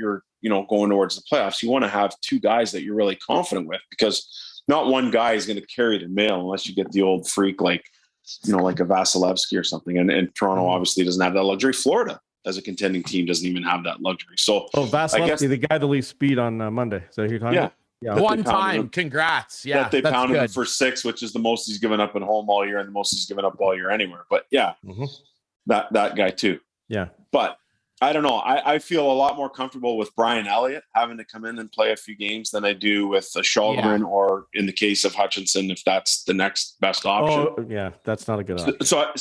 Speaker 5: going towards the playoffs, you want to have two guys that you're really confident with, because not one guy is going to carry the mail unless you get the old freak like a Vasilevsky or something. And Toronto obviously doesn't have that luxury. Florida, as a contending team, doesn't even have that luxury. So
Speaker 3: Vasilevsky, the guy the Leafs beat on Monday. So you're talking about?
Speaker 1: Yeah. One time. Congrats. Yeah.
Speaker 5: That they pounded him for 6, which is the most he's given up at home all year and the most he's given up all year anywhere. But that guy too.
Speaker 3: Yeah.
Speaker 5: But I don't know. I feel a lot more comfortable with Brian Elliott having to come in and play a few games than I do with a Shalgren or, in the case of Hutchinson, if that's the next best option.
Speaker 3: Oh, yeah. That's not a good option.
Speaker 5: So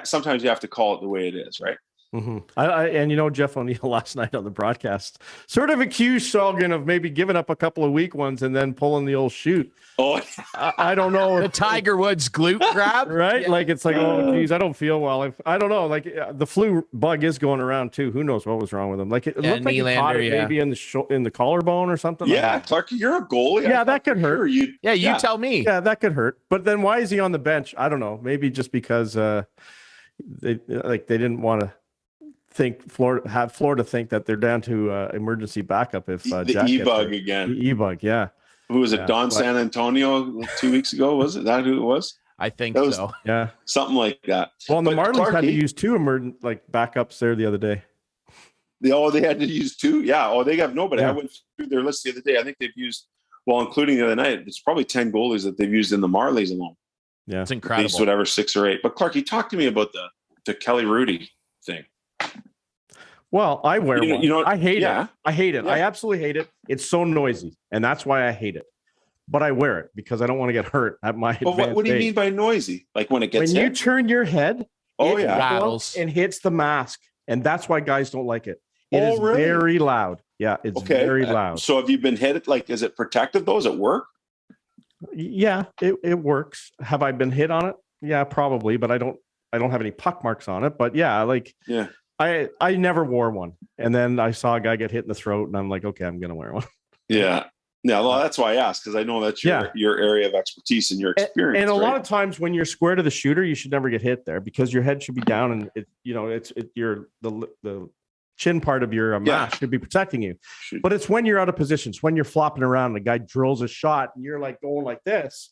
Speaker 5: sometimes you have to call it the way it is, right?
Speaker 3: And Jeff O'Neill last night on the broadcast sort of accused Shalgren of maybe giving up a couple of weak ones and then pulling the old shoot.
Speaker 5: Oh,
Speaker 3: I don't know.
Speaker 1: The Tiger Woods glute grab,
Speaker 3: right? Like it's like, oh geez, I don't feel well. I don't know. Like the flu bug is going around too. Who knows what was wrong with him? Like it looked like he caught it maybe in the collarbone or something.
Speaker 5: Yeah,
Speaker 3: like
Speaker 5: Clark, you're a goalie.
Speaker 3: Yeah, that could hurt.
Speaker 1: You tell me.
Speaker 3: Yeah, that could hurt. But then why is he on the bench? I don't know. Maybe just because they didn't want to have Florida think that they're down to emergency backup if
Speaker 5: the e-bug again.
Speaker 3: The e-bug, yeah.
Speaker 5: Who was it? San Antonio 2 weeks ago? Was it that who it was?
Speaker 1: I think so.
Speaker 3: Yeah,
Speaker 5: something like that.
Speaker 3: Well, and the Marlins had to use 2 backups there the other day.
Speaker 5: They had to use 2. Yeah. Oh, they have nobody. I went through their list the other day. I think they've used, including the other night, it's probably 10 goalies that they've used in the Marlies alone.
Speaker 3: Yeah,
Speaker 1: it's incredible.
Speaker 5: At least whatever 6 or 8. But Clarky, talk to me about the Kelly Rudy thing.
Speaker 3: Well, I wear one. I hate it. I hate it.
Speaker 5: Yeah.
Speaker 3: I absolutely hate it. It's so noisy, and that's why I hate it. But I wear it because I don't want to get hurt at my advanced age.
Speaker 5: What do you mean by noisy? Like when it gets
Speaker 3: you turn your head, it
Speaker 1: rattles
Speaker 3: and hits the mask, and that's why guys don't like it. It is
Speaker 5: really?
Speaker 3: very loud. Yeah, it's very loud.
Speaker 5: So have you been hit? Like, is it protective? Does it work?
Speaker 3: Yeah, it works. Have I been hit on it? Yeah, probably, but I don't have any puck marks on it. But yeah. I never wore one. And then I saw a guy get hit in the throat and I'm like, okay, I'm going to wear one.
Speaker 5: Yeah. Yeah. Well, that's why I asked, because I know that's your area of expertise and your experience.
Speaker 3: And a lot of times when you're square to the shooter, you should never get hit there because your head should be down and the chin part of your mask should be protecting you. But it's when you're out of position. It's when you're flopping around and the guy drills a shot and you're like going like this.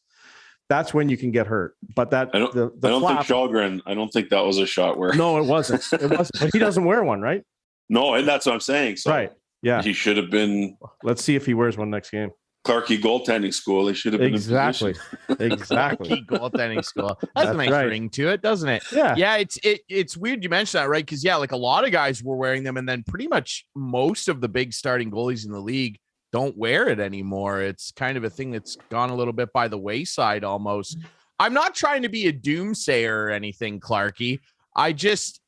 Speaker 3: That's when you can get hurt. But I don't think
Speaker 5: Shalgren. I don't think that was a shot where.
Speaker 3: No, it wasn't. It wasn't. But he doesn't wear one, right?
Speaker 5: No, and that's what I'm saying. So
Speaker 3: right. Yeah.
Speaker 5: He should have been.
Speaker 3: Let's see if he wears one next game.
Speaker 5: Clarkie goaltending school. They should have been
Speaker 3: Exactly. Exactly.
Speaker 1: Key goaltending school. That's a
Speaker 3: That's
Speaker 1: nice
Speaker 3: right.
Speaker 1: ring to it, doesn't it?
Speaker 3: Yeah.
Speaker 1: Yeah, it's weird you mentioned that, right? Because like a lot of guys were wearing them, and then pretty much most of the big starting goalies in the league don't wear it anymore. It's kind of a thing that's gone a little bit by the wayside almost. I'm not trying to be a doomsayer or anything, Clarkie. I just,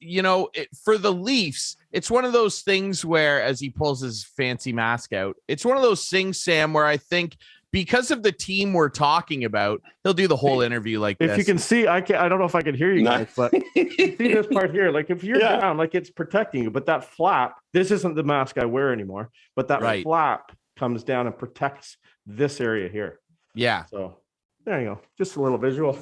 Speaker 1: for the Leafs, it's one of those things where, as he pulls his fancy mask out, it's one of those things, Sam, where I think because of the team we're talking about, he'll do the whole interview like this.
Speaker 3: If you can see, I don't know if I can hear you guys, but you see this part here. Like if you're down, like it's protecting you, but that flap, this isn't the mask I wear anymore, but that flap comes down and protects this area here.
Speaker 1: Yeah.
Speaker 3: So there you go. Just a little visual. Do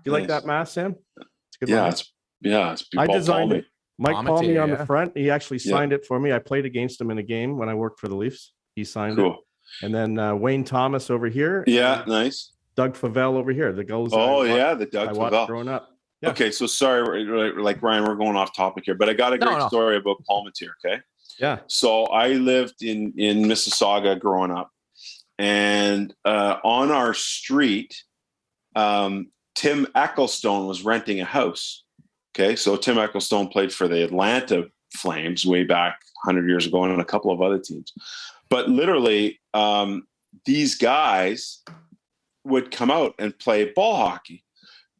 Speaker 3: you like that mask, Sam? It's a good mask.
Speaker 5: It's
Speaker 3: I designed it. Mike called me on
Speaker 1: yeah.
Speaker 3: the front. He actually signed it for me. I played against him in a game when I worked for the Leafs. He signed it. And then Wayne Thomas over here.
Speaker 5: Yeah, nice.
Speaker 3: Doug Favell over here. The goals.
Speaker 5: The Doug Favell.
Speaker 3: Growing up. Yeah.
Speaker 5: Okay, so sorry, like Ryan, we're going off topic here, but I got a great story about Palmatier. Okay.
Speaker 3: Yeah.
Speaker 5: So I lived in Mississauga growing up, and on our street, Tim Ecclestone was renting a house. Okay, so Tim Ecclestone played for the Atlanta Flames way back 100 years ago, and a couple of other teams. But literally, these guys would come out and play ball hockey.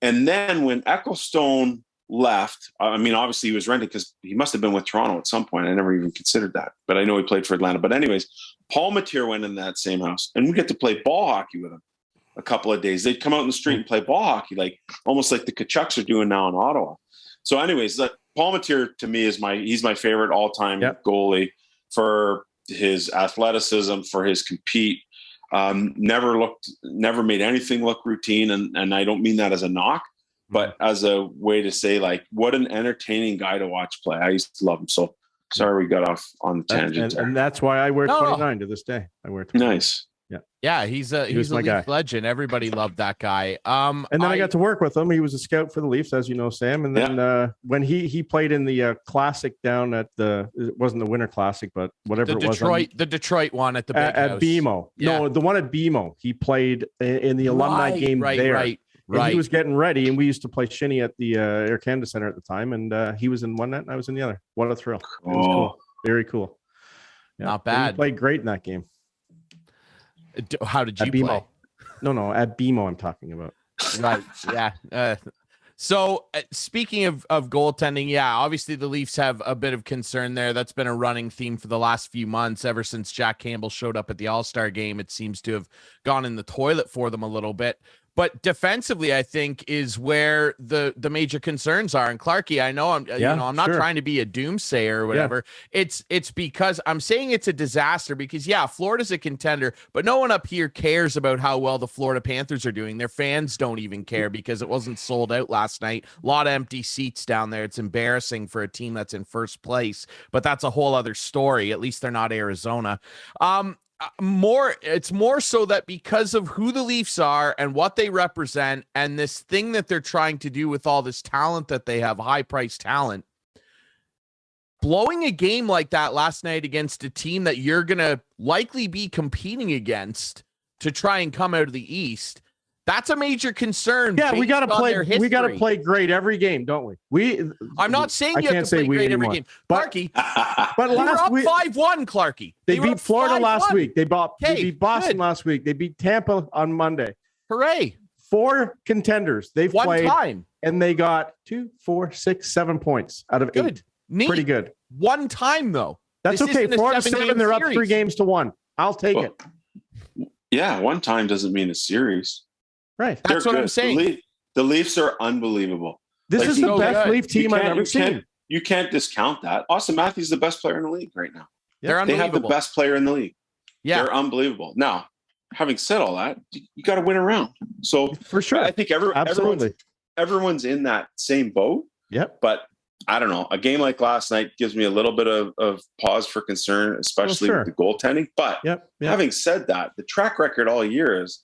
Speaker 5: And then when Ecclestone left, I mean, obviously he was renting because he must have been with Toronto at some point. I never even considered that. But I know he played for Atlanta. But anyways, Palmatier went in that same house, and we get to play ball hockey with him a couple of days. They'd come out in the street and play ball hockey, like almost like the Kachucks are doing now in Ottawa. So anyways, Palmatier to me he's my favorite all-time goalie for his athleticism, for his compete. Never made anything look routine. And I don't mean that as a knock, but as a way to say, like, what an entertaining guy to watch play. I used to love him. So sorry we got off on the tangent.
Speaker 3: And that's why I wear 29 to this day. I wear 29.
Speaker 5: Nice.
Speaker 1: Yeah, he's a Leaf legend. Everybody loved that guy.
Speaker 3: And then I got to work with him. He was a scout for the Leafs, as you know, Sam. And then when he played in the classic down at it wasn't the Winter Classic, but whatever it was.
Speaker 1: The Detroit one at the big
Speaker 3: at
Speaker 1: house.
Speaker 3: BMO. Yeah. No, the one at BMO. He played in the alumni game there. Right. He was getting ready, and we used to play shinny at the Air Canada Center at the time. And he was in one net, and I was in the other. What a thrill! It was cool. Very cool. Yeah.
Speaker 1: Not bad.
Speaker 3: He played great in that game.
Speaker 1: How did you play?
Speaker 3: No, at BMO I'm talking about.
Speaker 1: Right. Yeah. So speaking of goaltending, obviously the Leafs have a bit of concern there. That's been a running theme for the last few months. Ever since Jack Campbell showed up at the All-Star game, it seems to have gone in the toilet for them a little bit. But defensively, I think, is where the major concerns are. And Clarkie, I know I'm not trying to be a doomsayer or whatever. Yeah. It's because I'm saying it's a disaster because Florida's a contender, but no one up here cares about how well the Florida Panthers are doing. Their fans don't even care because it wasn't sold out last night. A lot of empty seats down there. It's embarrassing for a team that's in first place, but that's a whole other story. At least they're not Arizona. It's more so that because of who the Leafs are and what they represent and this thing that they're trying to do with all this talent that they have, high priced talent, blowing a game like that last night against a team that you're going to likely be competing against to try and come out of the East. That's a major concern.
Speaker 3: Yeah, we got to play great every game, don't we?
Speaker 1: I'm not saying you have to play great every game, Clarkie.
Speaker 3: But last week
Speaker 1: 5-1, Clarkie.
Speaker 3: They beat Florida last week. They beat Boston last week. They beat Tampa on Monday.
Speaker 1: Hooray!
Speaker 3: 4 contenders they've played,
Speaker 1: time,
Speaker 3: and they got 2, 4, 6, 7 points out of 8.
Speaker 1: Neat.
Speaker 3: Pretty good.
Speaker 1: One time though.
Speaker 3: That's okay. 4-7. They're up 3 games to 1. I'll take it.
Speaker 5: Yeah, one time doesn't mean a series.
Speaker 3: Right.
Speaker 1: That's what I'm saying.
Speaker 5: The Leafs are unbelievable.
Speaker 3: This is the best Leaf team I've ever seen.
Speaker 5: You can't discount that. Austin Matthews is the best player in the league right now.
Speaker 1: Yeah.
Speaker 5: They have the best player in the league.
Speaker 1: Yeah.
Speaker 5: They're unbelievable. Now, having said all that, you got to win around. So
Speaker 3: for sure.
Speaker 5: I think everyone's in that same boat.
Speaker 3: Yep.
Speaker 5: But I don't know. A game like last night gives me a little bit of pause for concern, especially with the goaltending. But having said that, the track record all year is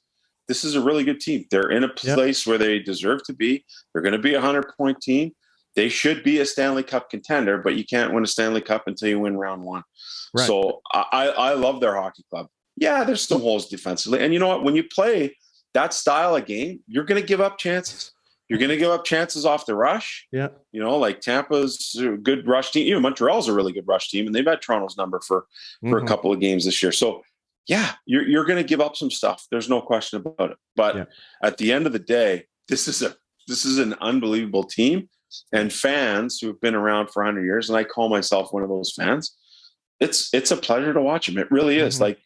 Speaker 5: this is a really good team. They're in a place where they deserve to be. They're going to be a 100-point team. They should be a Stanley Cup contender, but you can't win a Stanley Cup until you win round 1. Right. So I love their hockey club. Yeah, there's some holes defensively. And you know what? When you play that style of game, you're going to give up chances. You're going to give up chances off the rush.
Speaker 3: Yeah.
Speaker 5: You know, like Tampa's a good rush team. Even Montreal's a really good rush team, and they've had Toronto's number for a couple of games this year. So, yeah, you're going to give up some stuff. There's no question about it. But at the end of the day, this is an unbelievable team, and fans who have been around for 100 years, and I call myself one of those fans. It's a pleasure to watch them. It really is. Like,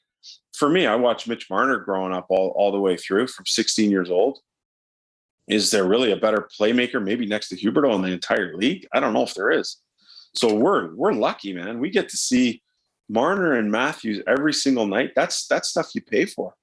Speaker 5: for me, I watched Mitch Marner growing up all the way through from 16 years old. Is there really a better playmaker maybe next to Huberdeau in the entire league? I don't know if there is. So we're lucky, man. We get to see Marner and Matthews every single night. That's stuff you pay for.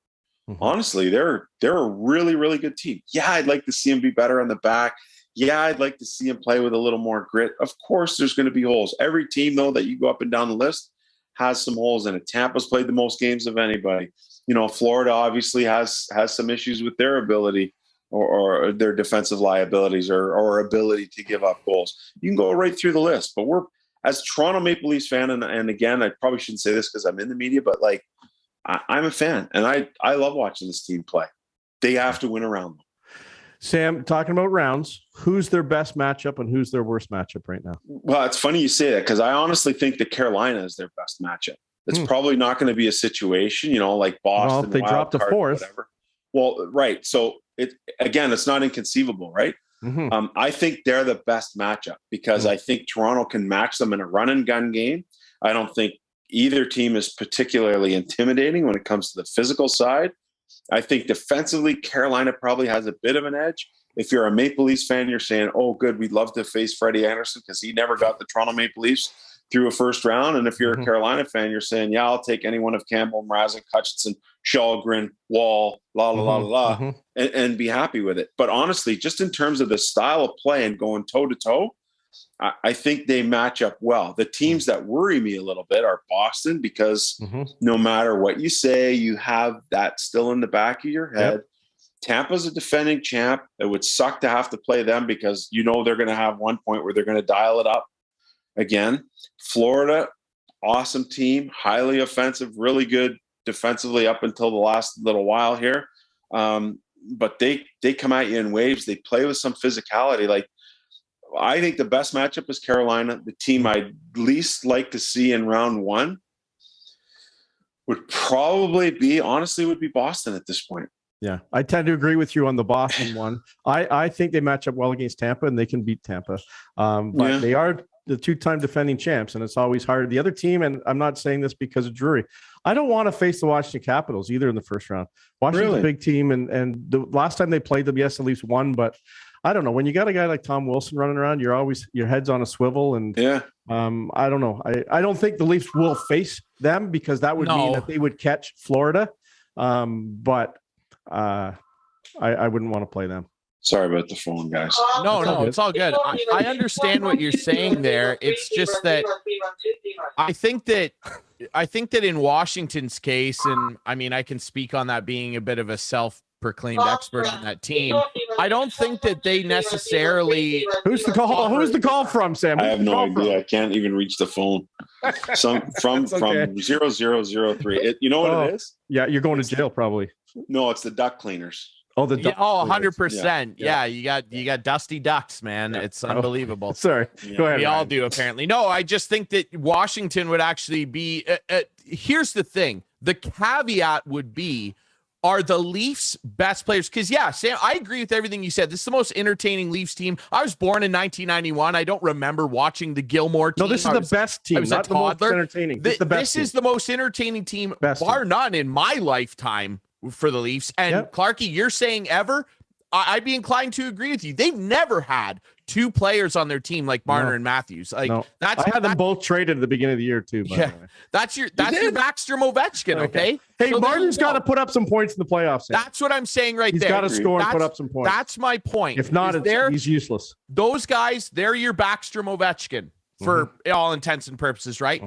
Speaker 5: Honestly, they're a really, really good team. Yeah, I'd like to see them be better on the back. Yeah, I'd like to see them play with a little more grit. Of course, there's going to be holes. Every team, though, that you go up and down the list has some holes in it. Tampa's played the most games of anybody. You know, Florida obviously has some issues with their ability or their defensive liabilities or ability to give up goals. You can go right through the list. But we're, as Toronto Maple Leafs fan, and again, I probably shouldn't say this because I'm in the media, but like, I'm a fan, and I love watching this team play. They have to win around them.
Speaker 3: Sam, talking about rounds, who's their best matchup and who's their worst matchup right now?
Speaker 5: Well, it's funny you say that because I honestly think that Carolina is their best matchup. It's probably not going to be a situation, you know, like Boston.
Speaker 3: Well, if they drop to fourth.
Speaker 5: Whatever. Well, right. So it's not inconceivable, right? I think they're the best matchup because I think Toronto can match them in a run and gun game. I don't think either team is particularly intimidating when it comes to the physical side. I think defensively, Carolina probably has a bit of an edge. If you're a Maple Leafs fan, you're saying, oh, good, we'd love to face Freddie Anderson because he never got the Toronto Maple Leafs through a first round. And if you're a Carolina fan, you're saying, yeah, I'll take any one of Campbell, Mrazek, Hutchinson, Shalgren, Wall, and be happy with it. But honestly, just in terms of the style of play and going toe-to-toe, I think they match up well. The teams that worry me a little bit are Boston because no matter what you say, you have that still in the back of your head. Tampa's a defending champ. It would suck to have to play them because you know they're going to have one point where they're going to dial it up again. Florida, awesome team, highly offensive, really good defensively up until the last little while here. But they come at you in waves. They play with some physicality. Like, I think the best matchup is Carolina. The team I'd least like to see in round one would probably be Boston at this point.
Speaker 3: Yeah, I tend to agree with you on the Boston one. I think they match up well against Tampa and they can beat Tampa. But they are the two-time defending champs, and it's always hard. The other team, and I'm not saying this because of Drury, I don't want to face the Washington Capitals either in the first round. Washington's a big team, and the last time they played them, yes, at least one, but I don't know. When you got a guy like Tom Wilson running around, your head's on a swivel. And I don't know. I don't think the Leafs will face them because that would mean that they would catch Florida. But I wouldn't want to play them.
Speaker 5: Sorry about the phone, guys.
Speaker 1: No, it's all good. I understand what you're saying there. It's just that I think that in Washington's case, and I mean, I can speak on that being a bit of a self-proclaimed expert on that team. I don't think that they necessarily.
Speaker 3: Who's the call? Who's the call from, Sam?
Speaker 5: I have no idea. I can't even reach the phone. From 0003. You know what it is?
Speaker 3: Yeah, you're going to jail probably.
Speaker 5: No, it's the duck cleaners.
Speaker 3: Oh,
Speaker 1: 100%. Yeah, you got dusty ducks, man. It's unbelievable.
Speaker 3: Sorry. Go ahead.
Speaker 1: We all do, apparently. No, I just think that Washington would actually be here's the thing. The caveat would be, are the Leafs best players? Because, Sam, I agree with everything you said. This is the most entertaining Leafs team. I was born in 1991. I don't remember watching the Gilmore team.
Speaker 3: No, this is the best team.
Speaker 1: I was
Speaker 3: not
Speaker 1: a toddler.
Speaker 3: The most entertaining. This
Speaker 1: is the most entertaining team, bar none, in my lifetime for the Leafs. And Clarky, you're saying ever? I'd be inclined to agree with you. They've never had two players on their team like Marner and Matthews. I
Speaker 3: had them both traded at the beginning of the year too. By the way.
Speaker 1: That's your Backstrom Ovechkin. Okay.
Speaker 3: Hey, so Marner's got to put up some points in the playoffs.
Speaker 1: That's what I'm saying right there.
Speaker 3: He's got to score and put up some points.
Speaker 1: That's my point.
Speaker 3: If not, he's useless.
Speaker 1: Those guys, they're your Backstrom Ovechkin for all intents and purposes, right?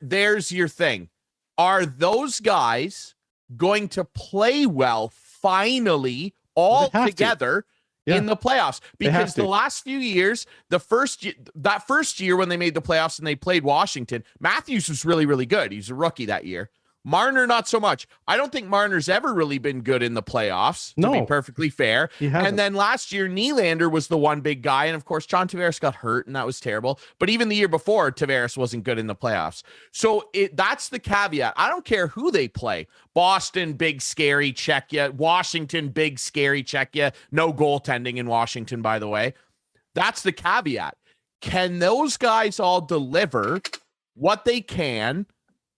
Speaker 1: There's your thing. Are those guys going to play well finally all together in the playoffs? Because the last few years, that first year when they made the playoffs and they played Washington, Matthews was really, really good. He's a rookie that year. Marner, not so much. I don't think Marner's ever really been good in the playoffs, to be perfectly fair. And then last year, Nylander was the one big guy. And of course, John Tavares got hurt, and that was terrible. But even the year before, Tavares wasn't good in the playoffs. So that's the caveat. I don't care who they play. Boston, big, scary, check ya. Washington, big, scary, check ya. No goaltending in Washington, by the way. That's the caveat. Can those guys all deliver what they can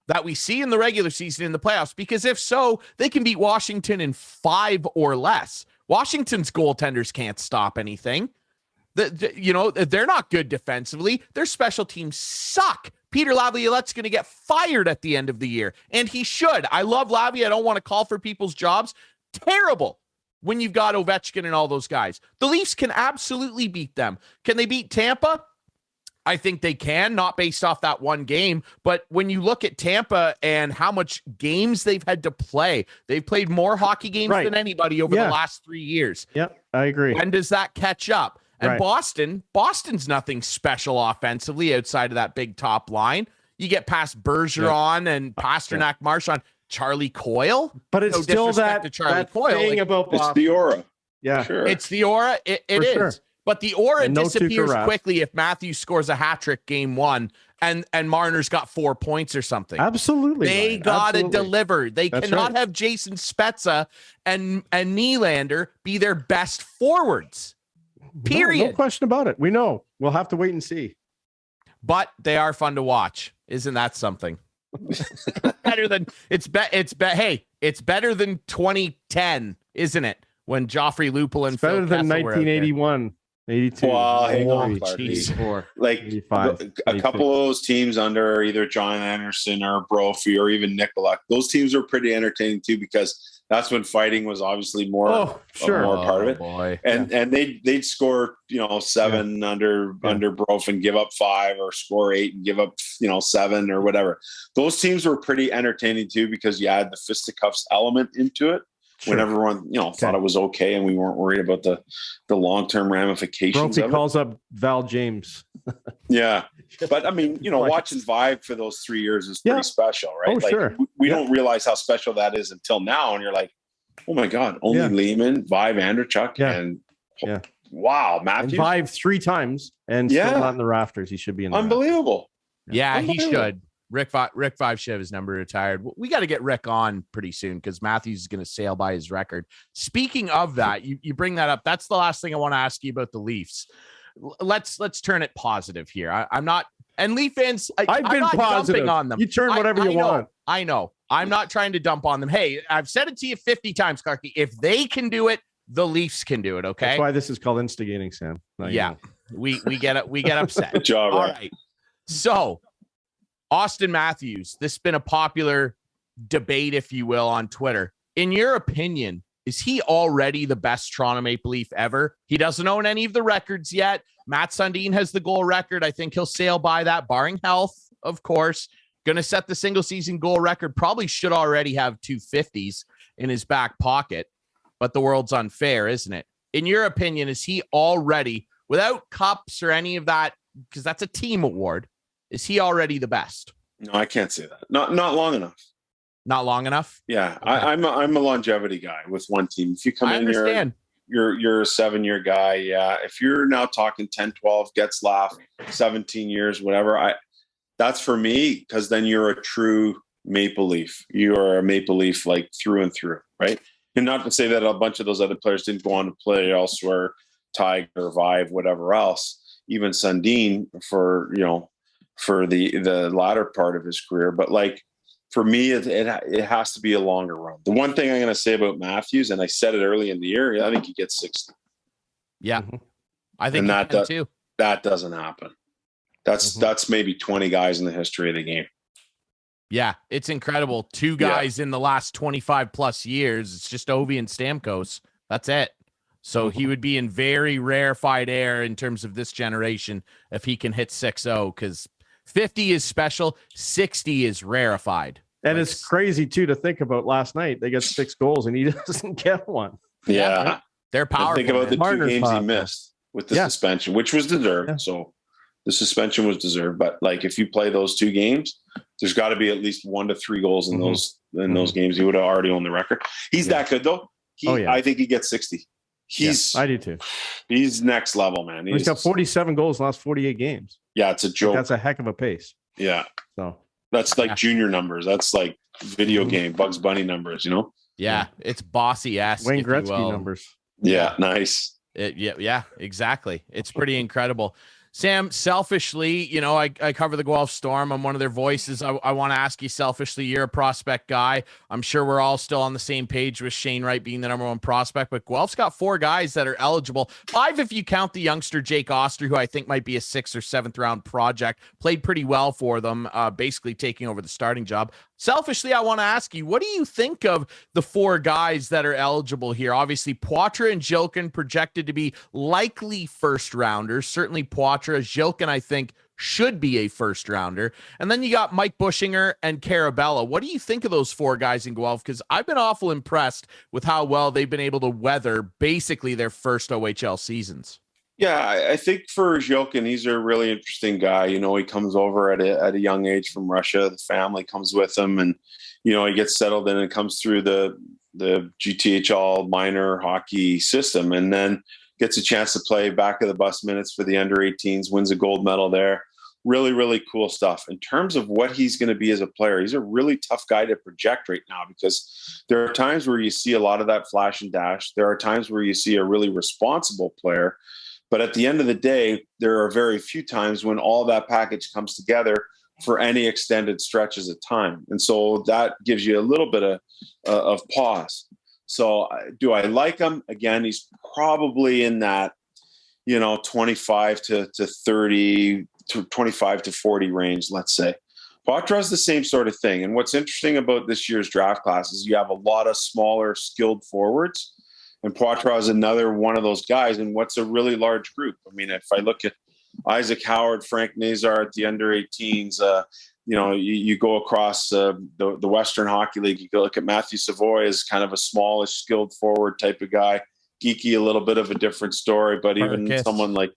Speaker 1: that we see in the regular season in the playoffs? Because if so, they can beat Washington in 5 or less. Washington's goaltenders can't stop anything. They're not good defensively. Their special teams suck. Peter Laviolette's going to get fired at the end of the year, and he should. I love Lavi. I don't want to call for people's jobs. Terrible when you've got Ovechkin and all those guys. The Leafs can absolutely beat them. Can they beat Tampa? I think they can, not based off that one game. But when you look at Tampa and how much games they've had to play, they've played more hockey games than anybody over the last 3 years.
Speaker 3: Yep, I agree.
Speaker 1: When does that catch up? And Boston's nothing special offensively outside of that big top line. You get past Bergeron and Pasternak, Marchand, Charlie Coyle.
Speaker 3: But it's still that thing about Boston.
Speaker 5: It's the aura.
Speaker 3: Yeah,
Speaker 5: sure.
Speaker 1: It's the aura. It is. Sure. But the aura disappears quickly if Matthews scores a hat trick game 1 and Marner's got 4 points or something.
Speaker 3: Absolutely.
Speaker 1: They got to deliver. They cannot have Jason Spezza and Nylander be their best forwards. Period.
Speaker 3: No question about it. We know. We'll have to wait and see.
Speaker 1: But they are fun to watch. Isn't that something? Better than it's better than 2010, isn't it? When Joffrey Lupul and
Speaker 3: better than 1981. 82.
Speaker 5: Well, hang on, like
Speaker 3: 85,
Speaker 5: a couple of those teams under either John Anderson or Brophy or even Nicolak, those teams were pretty entertaining too, because that's when fighting was obviously more more part of it.
Speaker 1: Boy.
Speaker 5: And they'd score 7 under Brophy and give up 5, or score 8 and give up 7 or whatever. Those teams were pretty entertaining too, because you add the fisticuffs element into it. When everyone, thought it was okay, and we weren't worried about the long-term ramifications.
Speaker 3: Brophy calls up Val James.
Speaker 5: Yeah, but I mean, watching Vibe for those 3 years is pretty special, right? We don't realize how special that is until now, and you're like, oh my god, only Lehman, Vibe, Andrechuk, and wow, Matthews,
Speaker 3: and Vibe 3 times, and still not in the rafters. He should be in.
Speaker 5: Unbelievable.
Speaker 1: Yeah, he should. Rick Five should have his number retired. We got to get Rick on pretty soon, because Matthews is going to sail by his record. Speaking of that, you bring that up. That's the last thing I want to ask you about the Leafs. Let's turn it positive here. I'm not, and Leaf fans,
Speaker 3: I've been positive on them. You turn whatever you want.
Speaker 1: I know. I'm not trying to dump on them. Hey, I've said it to you 50 times, Clarky. If they can do it, the Leafs can do it. Okay.
Speaker 3: That's why this is called instigating, Sam.
Speaker 1: We get it. We get upset.
Speaker 5: Good job.
Speaker 1: All right. So, Austin Matthews, this has been a popular debate, if you will, on Twitter. In your opinion, is he already the best Toronto Maple Leaf ever? He doesn't own any of the records yet. Matt Sundin has the goal record. I think he'll sail by that, barring health, of course. Going to set the single season goal record. Probably should already have 250s in his back pocket, but the world's unfair, isn't it? In your opinion, is he already, without cups or any of that, because that's a team award, is he already the best?
Speaker 5: No, I can't say that. Not long enough.
Speaker 1: Not long enough?
Speaker 5: Yeah. Okay. I'm a longevity guy with one team. If you come in here, you're a 7-year guy. Yeah. If you're now talking 10, 12, Getzlaf, 17 years, whatever, that's for me, because then you're a true Maple Leaf. You are a Maple Leaf like through and through, right? And not to say that a bunch of those other players didn't go on to play elsewhere, Tiger, Vive, whatever else, even Sundin for the latter part of his career. But like, for me, it has to be a longer run. The one thing I'm going to say about Matthews, and I said it early in the year, I think he gets 60.
Speaker 1: Yeah. I think that too.
Speaker 5: That doesn't happen. That's maybe 20 guys in the history of the game.
Speaker 1: Yeah, it's incredible. 2 guys in the last 25 plus years. It's just Ovi and Stamkos. That's it. So he would be in very rarefied air in terms of this generation if he can hit 6-0, because 50 is special, 60 is rarefied.
Speaker 3: And it's crazy too to think about. Last night they got 6 goals and he doesn't get one.
Speaker 5: Yeah.
Speaker 1: They're powerful.
Speaker 5: Think about the 2 games he missed with the suspension, which was deserved. Yeah. So The suspension was deserved, but like if you play those 2 games, there's got to be at least 1 to 3 goals in those games. He would have already won the record. He's that good though. I think he gets 60.
Speaker 3: I do too.
Speaker 5: He's next level, man.
Speaker 3: He's got 47 goals last 48 games.
Speaker 5: Yeah, it's a joke.
Speaker 3: That's a heck of a pace.
Speaker 5: Yeah.
Speaker 3: So
Speaker 5: that's like junior numbers. That's like video game Bugs Bunny numbers, you know?
Speaker 1: Yeah. It's bossy ass.
Speaker 3: Wayne Gretzky numbers.
Speaker 5: Yeah. Nice.
Speaker 1: Yeah, exactly. It's pretty incredible. Sam, selfishly, you know, I cover the Guelph Storm. I'm one of their voices. I want to ask you selfishly, you're a prospect guy. I'm sure we're all still on the same page with Shane Wright being the number 1 prospect, but Guelph's got 4 guys that are eligible. 5 if you count the youngster Jake Oster, who I think might be a 6th or 7th round project. Played pretty well for them, basically taking over the starting job. Selfishly, I want to ask you, what do you think of the 4 guys that are eligible here? Obviously, Poitras and Jilkin projected to be likely first rounders. Certainly Poitras. Jilkin, I think, should be a first rounder. And then you got Mike Bushinger and Carabella. What do you think of those 4 guys in Guelph? Because I've been awful impressed with how well they've been able to weather basically their first OHL seasons.
Speaker 5: Yeah, I think for Jilkin, he's a really interesting guy. You know, he comes over at a young age from Russia. The family comes with him, and you know, he gets settled in and comes through the GTHL minor hockey system, and then gets a chance to play back of the bus minutes for the under 18s. Wins a gold medal there. Really, really cool stuff. In terms of what he's going to be as a player, he's a really tough guy to project right now because there are times where you see a lot of that flash and dash. There are times where you see a really responsible player. But at the end of the day, there are very few times when all that package comes together for any extended stretches of time. And so that gives you a little bit of pause. So do I like him? Again, he's probably in that, you know, 25 to 30 to 25 to 40 range, let's say. Poitras the same sort of thing. And what's interesting about this year's draft class is you have a lot of smaller, skilled forwards. And Poitras is another one of those guys in what's a really large group. I mean, if I look at Isaac Howard, Frank Nazar at the under 18s, you know, you go across the Western Hockey League, you go look at Matthew Savoy as kind of a smallish, skilled forward type of guy. Geeky, a little bit of a different story, but even someone like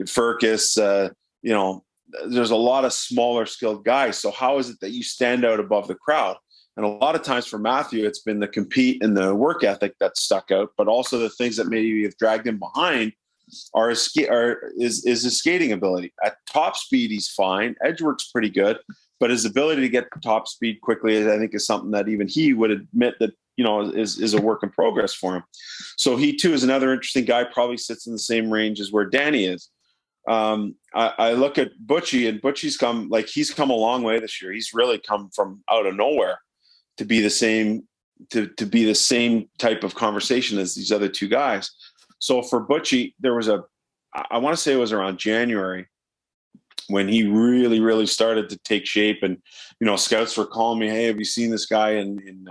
Speaker 5: Furcus, you know, there's a lot of smaller, skilled guys. So how is it that you stand out above the crowd? And a lot of times for Matthew, it's been the compete and the work ethic that stuck out, but also the things that maybe have dragged him behind is his skating ability. At top speed, he's fine. Edge work's pretty good, but his ability to get to top speed quickly, I think, is something that even he would admit that, you know, is a work in progress for him. So he too is another interesting guy, probably sits in the same range as where Danny is. I look at Butchie, and Butchie's come a long way this year. He's really come from out of nowhere to be the same type of conversation as these other 2 guys. So for Butchie, there was I want to say it was around January when he really, really started to take shape. And, you know, scouts were calling me, hey, have you seen this guy in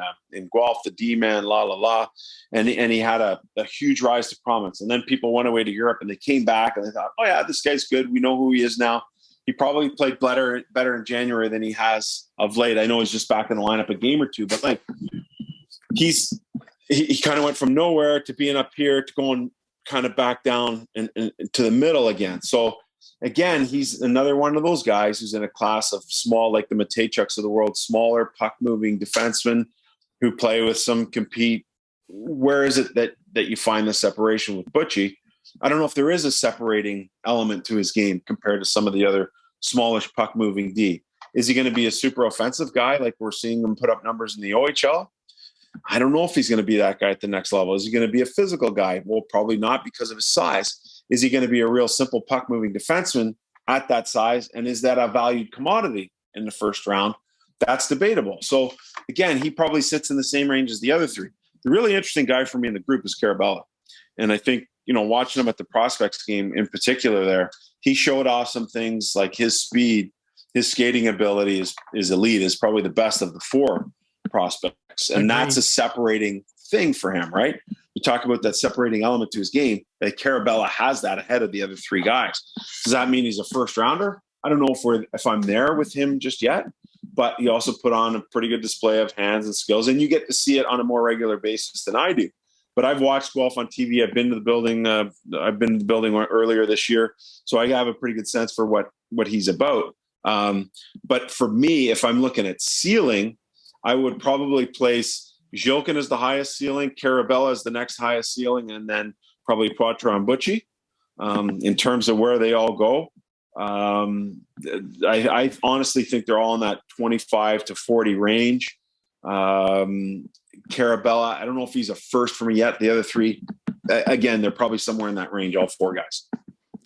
Speaker 5: Guelph, the D-man, la, la, la. And he had a huge rise to prominence. And then people went away to Europe and they came back and they thought, oh yeah, this guy's good. We know who he is now. He probably played better in January than he has of late. I know he's just back in the lineup a game or 2, but like he kind of went from nowhere to being up here to going kind of back down and to the middle again. So again, he's another one of those guys who's in a class of small, like the Matejchuks of the world, smaller puck moving defensemen who play with some compete. Where is it that you find the separation with Butchie? I don't know if there is a separating element to his game compared to some of the other smallish puck moving D. Is he going to be a super offensive guy like we're seeing him put up numbers in the OHL? I don't know if he's going to be that guy at the next level. Is he going to be a physical guy? Well, probably not because of his size. Is he going to be a real simple puck moving defenseman at that size? And is that a valued commodity in the first round? That's debatable. So again, he probably sits in the same range as the other 3. The really interesting guy for me in the group is Carabella. And I think, you know, watching him at the prospects game in particular there, he showed off some things like his speed, his skating ability is elite, is probably the best of the 4 prospects. And that's a separating thing for him, right? You talk about that separating element to his game, that Carabella has that ahead of the other 3 guys. Does that mean he's a first rounder? I don't know if I'm there with him just yet, but he also put on a pretty good display of hands and skills, and you get to see it on a more regular basis than I do. but I've watched golf on TV. I've been to the building. I've been to the building earlier this year, so I have a pretty good sense for what he's about. But for me, if I'm looking at ceiling, I would probably place Jilkin as the highest ceiling, Carabella as the next highest ceiling, and then probably Poitras and Butchie in terms of where they all go. I honestly think they're all in that 25 to 40 range. Carabella, I don't know if he's a first for me yet. The other three, again, they're probably somewhere in that range, all four guys.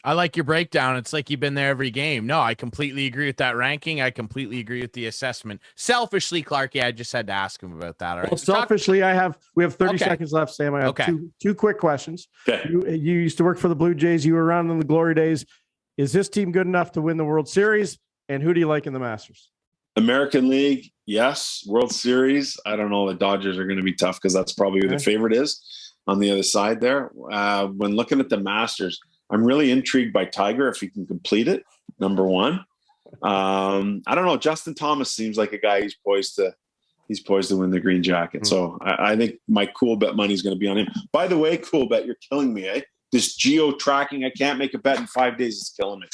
Speaker 1: I like your breakdown. It's like you've been there every game. No, I completely agree with that ranking. I completely agree with the assessment. Selfishly, Clarky, I just had to ask him about that. All right.
Speaker 3: Well, selfishly, we have 30 seconds left, Sam. I have two quick questions.
Speaker 5: Okay.
Speaker 3: You used to work for the Blue Jays. You were around in the glory days. Is this team good enough to win the World Series? And who do you like in the Masters?
Speaker 5: American League, yes. World Series, I don't know. The Dodgers are going to be tough because that's probably who the favorite is on the other side there. When looking at the Masters, I'm really intrigued by Tiger if he can complete it, number one. I don't know. Justin Thomas seems like a guy he's poised to win the green jacket. So I think my Coolbet money is going to be on him. By the way, Coolbet, you're killing me, eh? This geo tracking, I can't make a bet in 5 days. It's killing me.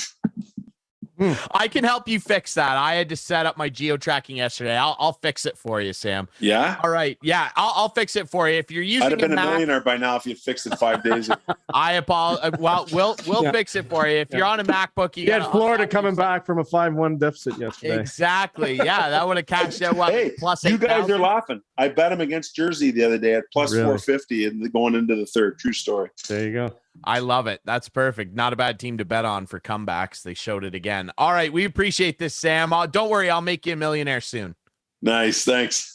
Speaker 1: I can help you fix that. I had to set up my geo tracking yesterday. I'll fix it for you, Sam.
Speaker 5: Yeah.
Speaker 1: All right. Yeah, I'll fix it for you. If you're using,
Speaker 5: I'd have been a millionaire by now if you'd fixed it 5 days.
Speaker 1: I apologize. Well, we'll fix it for you. If you're on a MacBook,
Speaker 3: you had Florida coming back from a 5-1 deficit yesterday.
Speaker 1: Exactly. Yeah, that would have cashed out.
Speaker 5: Hey, plus 8,000. You guys are laughing. I bet him against Jersey the other day at plus 450 and going into the third. True story.
Speaker 3: There you go.
Speaker 1: I love it. That's perfect. Not a bad team to bet on for comebacks. They showed it again. All right. We appreciate this, Sam. Don't worry. I'll make you a millionaire soon.
Speaker 5: Nice. Thanks.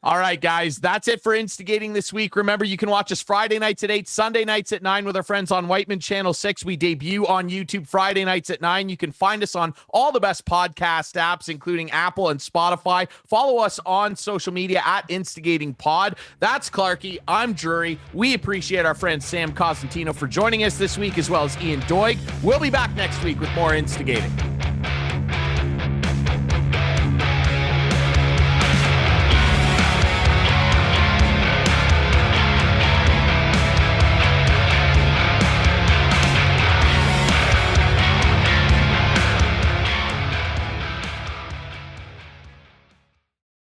Speaker 1: All right, guys. That's it for Instigating this week. Remember, you can watch us Friday nights at 8, Sunday nights at 9 with our friends on Whiteman Channel 6. We debut on YouTube Friday nights at 9. You can find us on all the best podcast apps, including Apple and Spotify. Follow us on social media at Instigating Pod. That's Clarky. I'm Drury. We appreciate our friend Sam Cosentino for joining us this week, as well as Ian Doig. We'll be back next week with more Instigating.